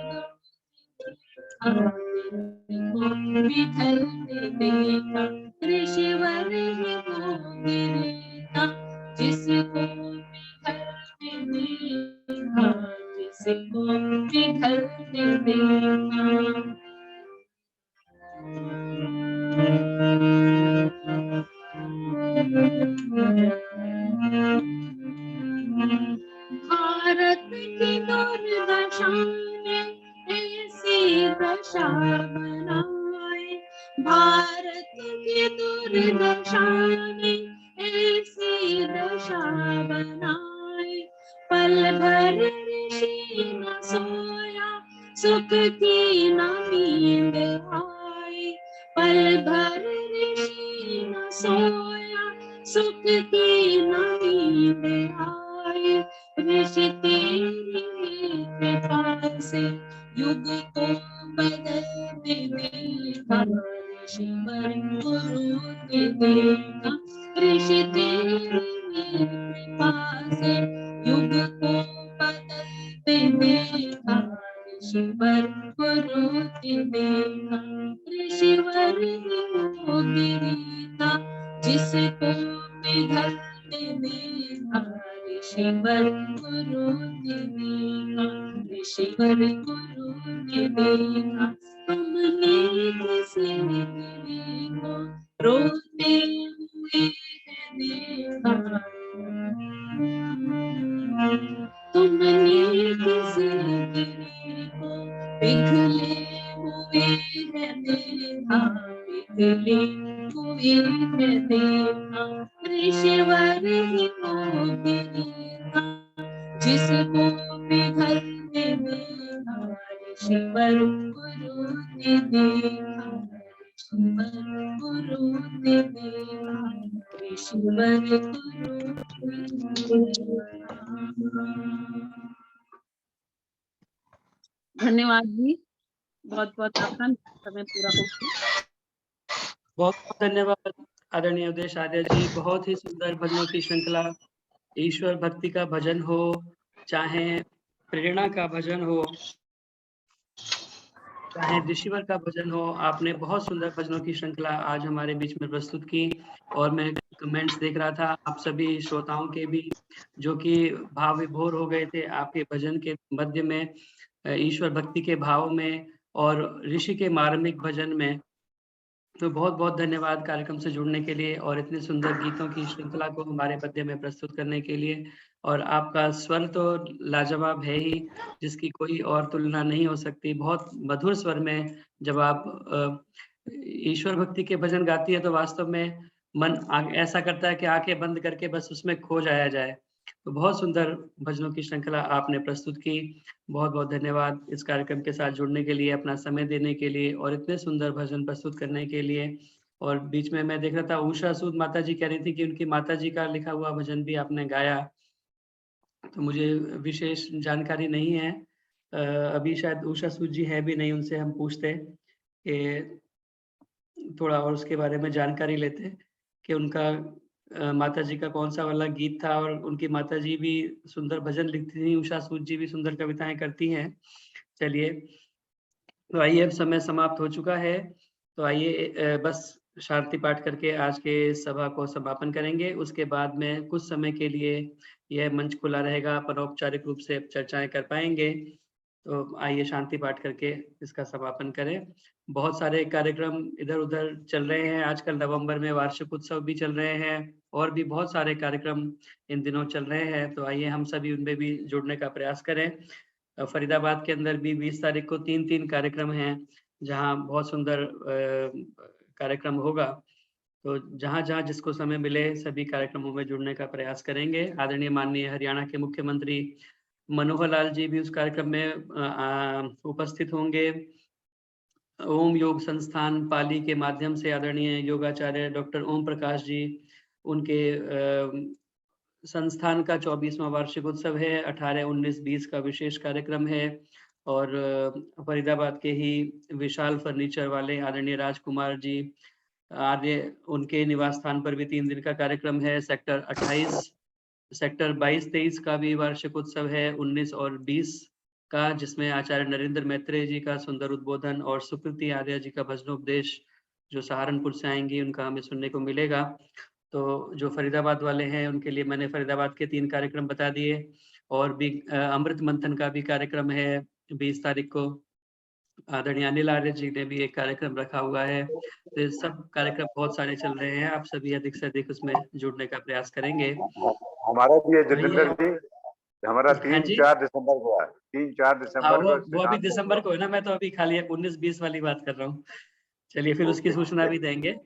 पिघलते देखा। ऋषिवर ही वो गिरता जिसको पिघलते देखा, जिसको पिघलते देखा। भारत की दुर्दशा ने ऐसी दशा बनाए, भारत की दुर्दशा ने ऐसी दशा बनाए। पल भर ऋषि न सोया सुख की न नींद आए, पल भर ऋषि न सोया सुख की न नींद आए। ऋषि तेरी कृपा से युग को बदलते देखा, ऋषिवर को रोते देखा। ऋषि तेरी कृपा से युग को बदलते देखा, ऋषिवर को रोते देखा। ऋषिवर वो गिरता जिसको पिघलते देखा, ऋषिवर को रोते देखा, ऋषिवर को रोते देखा। तुमने किसी गिरी को रोते हुए है देखा, तुमने किसी पिघले हुए है देखा, पिघले हुए है देखा, ऋषिवर ही को भी देखा, जिसको पिघलते देखा, ऋषिवर गुरु ने देखा, ऋषिवर गुरु ने देखा, ऋषिवर गुरु ने देखा। धन्यवाद जी, बहुत बहुत आपका समय पूरा हो गया। बहुत बहुत धन्यवाद आदरणीय उदय आर्य जी। बहुत ही सुंदर भजनों की श्रृंखला, ईश्वर भक्ति का भजन हो, चाहे प्रेरणा का भजन हो, चाहे ऋषिवर का भजन हो, आपने बहुत सुंदर भजनों की श्रृंखला आज हमारे बीच में प्रस्तुत की। और मैं कमेंट्स देख रहा था आप सभी श्रोताओं के भी, जो कि भाव विभोर हो गए थे आपके भजन के मध्य में, ईश्वर भक्ति के भाव में और ऋषि के मार्मिक भजन में। तो बहुत बहुत धन्यवाद कार्यक्रम से जुड़ने के लिए और इतने सुंदर गीतों की श्रृंखला को हमारे पद्य में प्रस्तुत करने के लिए। और आपका स्वर तो लाजवाब है ही, जिसकी कोई और तुलना नहीं हो सकती। बहुत मधुर स्वर में जब आप ईश्वर भक्ति के भजन गाती है तो वास्तव में मन ऐसा करता है कि आंखें बंद करके बस उसमें खो जाया जाए। तो बहुत सुंदर भजनों की श्रृंखला आपने प्रस्तुत की। बहुत बहुत धन्यवाद इस कार्यक्रम के साथ जुड़ने के लिए, अपना समय देने के लिए और इतने सुंदर भजन प्रस्तुत करने के लिए। और बीच में मैं देख रहा था उषा सूद माता जी कह रही थी कि उनकी माता जी का लिखा हुआ भजन भी आपने गाया, तो मुझे विशेष जानकारी नहीं है। अभी शायद उषा सूद जी है भी नहीं, उनसे हम पूछते कि थोड़ा और उसके बारे में जानकारी लेते कि उनका माताजी का कौन सा वाला गीत था। और उनकी माताजी भी सुंदर भजन लिखती थी, उषा सूद जी भी सुंदर कविताएं करती हैं। चलिए, तो आइए, अब समय समाप्त हो चुका है, तो आइए बस शांति पाठ करके आज के सभा को समापन करेंगे। उसके बाद में कुछ समय के लिए यह मंच खुला रहेगा, अनौपचारिक रूप से चर्चाएं कर पाएंगे। तो आइए शांति पाठ करके इसका समापन करें। बहुत सारे कार्यक्रम इधर उधर चल रहे हैं आजकल, नवंबर में वार्षिक उत्सव भी चल रहे हैं और भी बहुत सारे कार्यक्रम इन दिनों चल रहे हैं। तो आइए हम सभी उनमें भी जुड़ने का प्रयास करें। फरीदाबाद के अंदर भी 20 तारीख को 3 कार्यक्रम हैं, जहां बहुत सुंदर कार्यक्रम होगा। तो जहां जहां जिसको समय मिले सभी कार्यक्रमों में जुड़ने का प्रयास करेंगे। आदरणीय माननीय हरियाणा के मुख्यमंत्री मनोहर लाल जी भी उस कार्यक्रम में उपस्थित होंगे। ओम योग संस्थान पाली के माध्यम से आदरणीय योगाचार्य डॉक्टर ओम प्रकाश जी, उनके संस्थान का 24वां वार्षिक उत्सव है। 18, 19, 20 का विशेष कार्यक्रम है। और फरीदाबाद के ही विशाल फर्नीचर वाले आदरणीय राजकुमार जी आर्य, उनके निवास स्थान पर भी 3 दिन का कार्यक्रम है। सेक्टर 28, सेक्टर 22-23 का भी वार्षिक उत्सव है, 19 और 20 का, जिसमें आचार्य नरेंद्र मैत्रेय जी का सुंदर उद्बोधन और सुकृति आर्य जी का भजनोपदेश जो सहारनपुर से आएंगी, उनका हमें सुनने को मिलेगा। तो जो फरीदाबाद वाले हैं उनके लिए मैंने फरीदाबाद के 3 कार्यक्रम बता दिए। और भी अमृत मंथन का भी कार्यक्रम है 20 तारीख को, आदरणीय अनिल आर्य जी ने भी एक कार्यक्रम रखा हुआ है। तो ये सब कार्यक्रम बहुत सारे चल रहे हैं, आप सभी अधिक से अधिक उसमें जुड़ने का प्रयास करेंगे। हमारा भी है जितेंद्र जी, हमारा हाँ 3-4 दिसंबर को है, 3-4 दिसंबर को। वो अभी दिसंबर को है ना, मैं तो अभी खाली 19-20 वाली बात कर रहा हूँ। चलिए फिर उसकी सूचना भी देंगे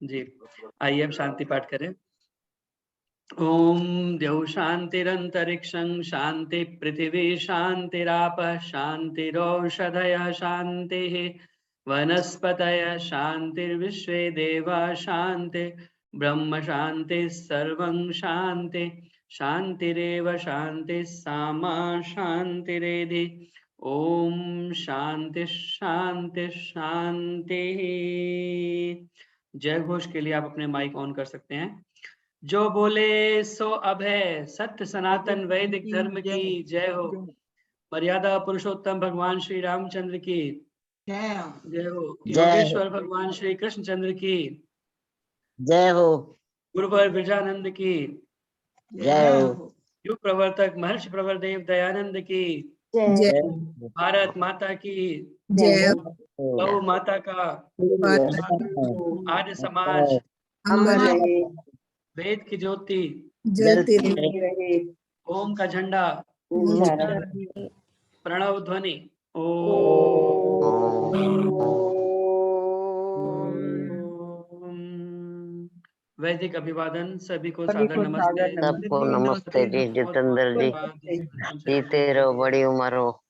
जी। आइए अब शांति पाठ करें। ओम द्यौ शांतिरंतरिक्षं शांति पृथिवी शांतिरापः शांतिरौषधयः शांतिः वनस्पतयः शांतिर्विश्वे देवा शांति ब्रह्म शांति सर्वं शांति शांतिरेव शांति सामा शांतिरेधि। ओम शांति शांति शांति। जय घोष के लिए आप अपने माइक ऑन कर सकते हैं। जो बोले सो अभय, सत्य सनातन वैदिक धर्म की जय हो। मर्यादा पुरुषोत्तम भगवान श्री रामचंद्र की जय हो। योगेश्वर भगवान श्री कृष्णचंद्र की जय हो। गुरुवर विरजानंद की जय हो। युग प्रवर्तक महर्षि प्रवर देव दयानंद की जय भारत माता की जय गौ माता का आर्य समाज अमर वेद की ज्योति जलती रहे। ओम का झंडा प्रणव ध्वनि वैदिक अभिवादन सभी को सादर नमस्ते। सबको नमस्ते जी। जितेंद्र जी जीते रहो, बड़ी उम्र हो।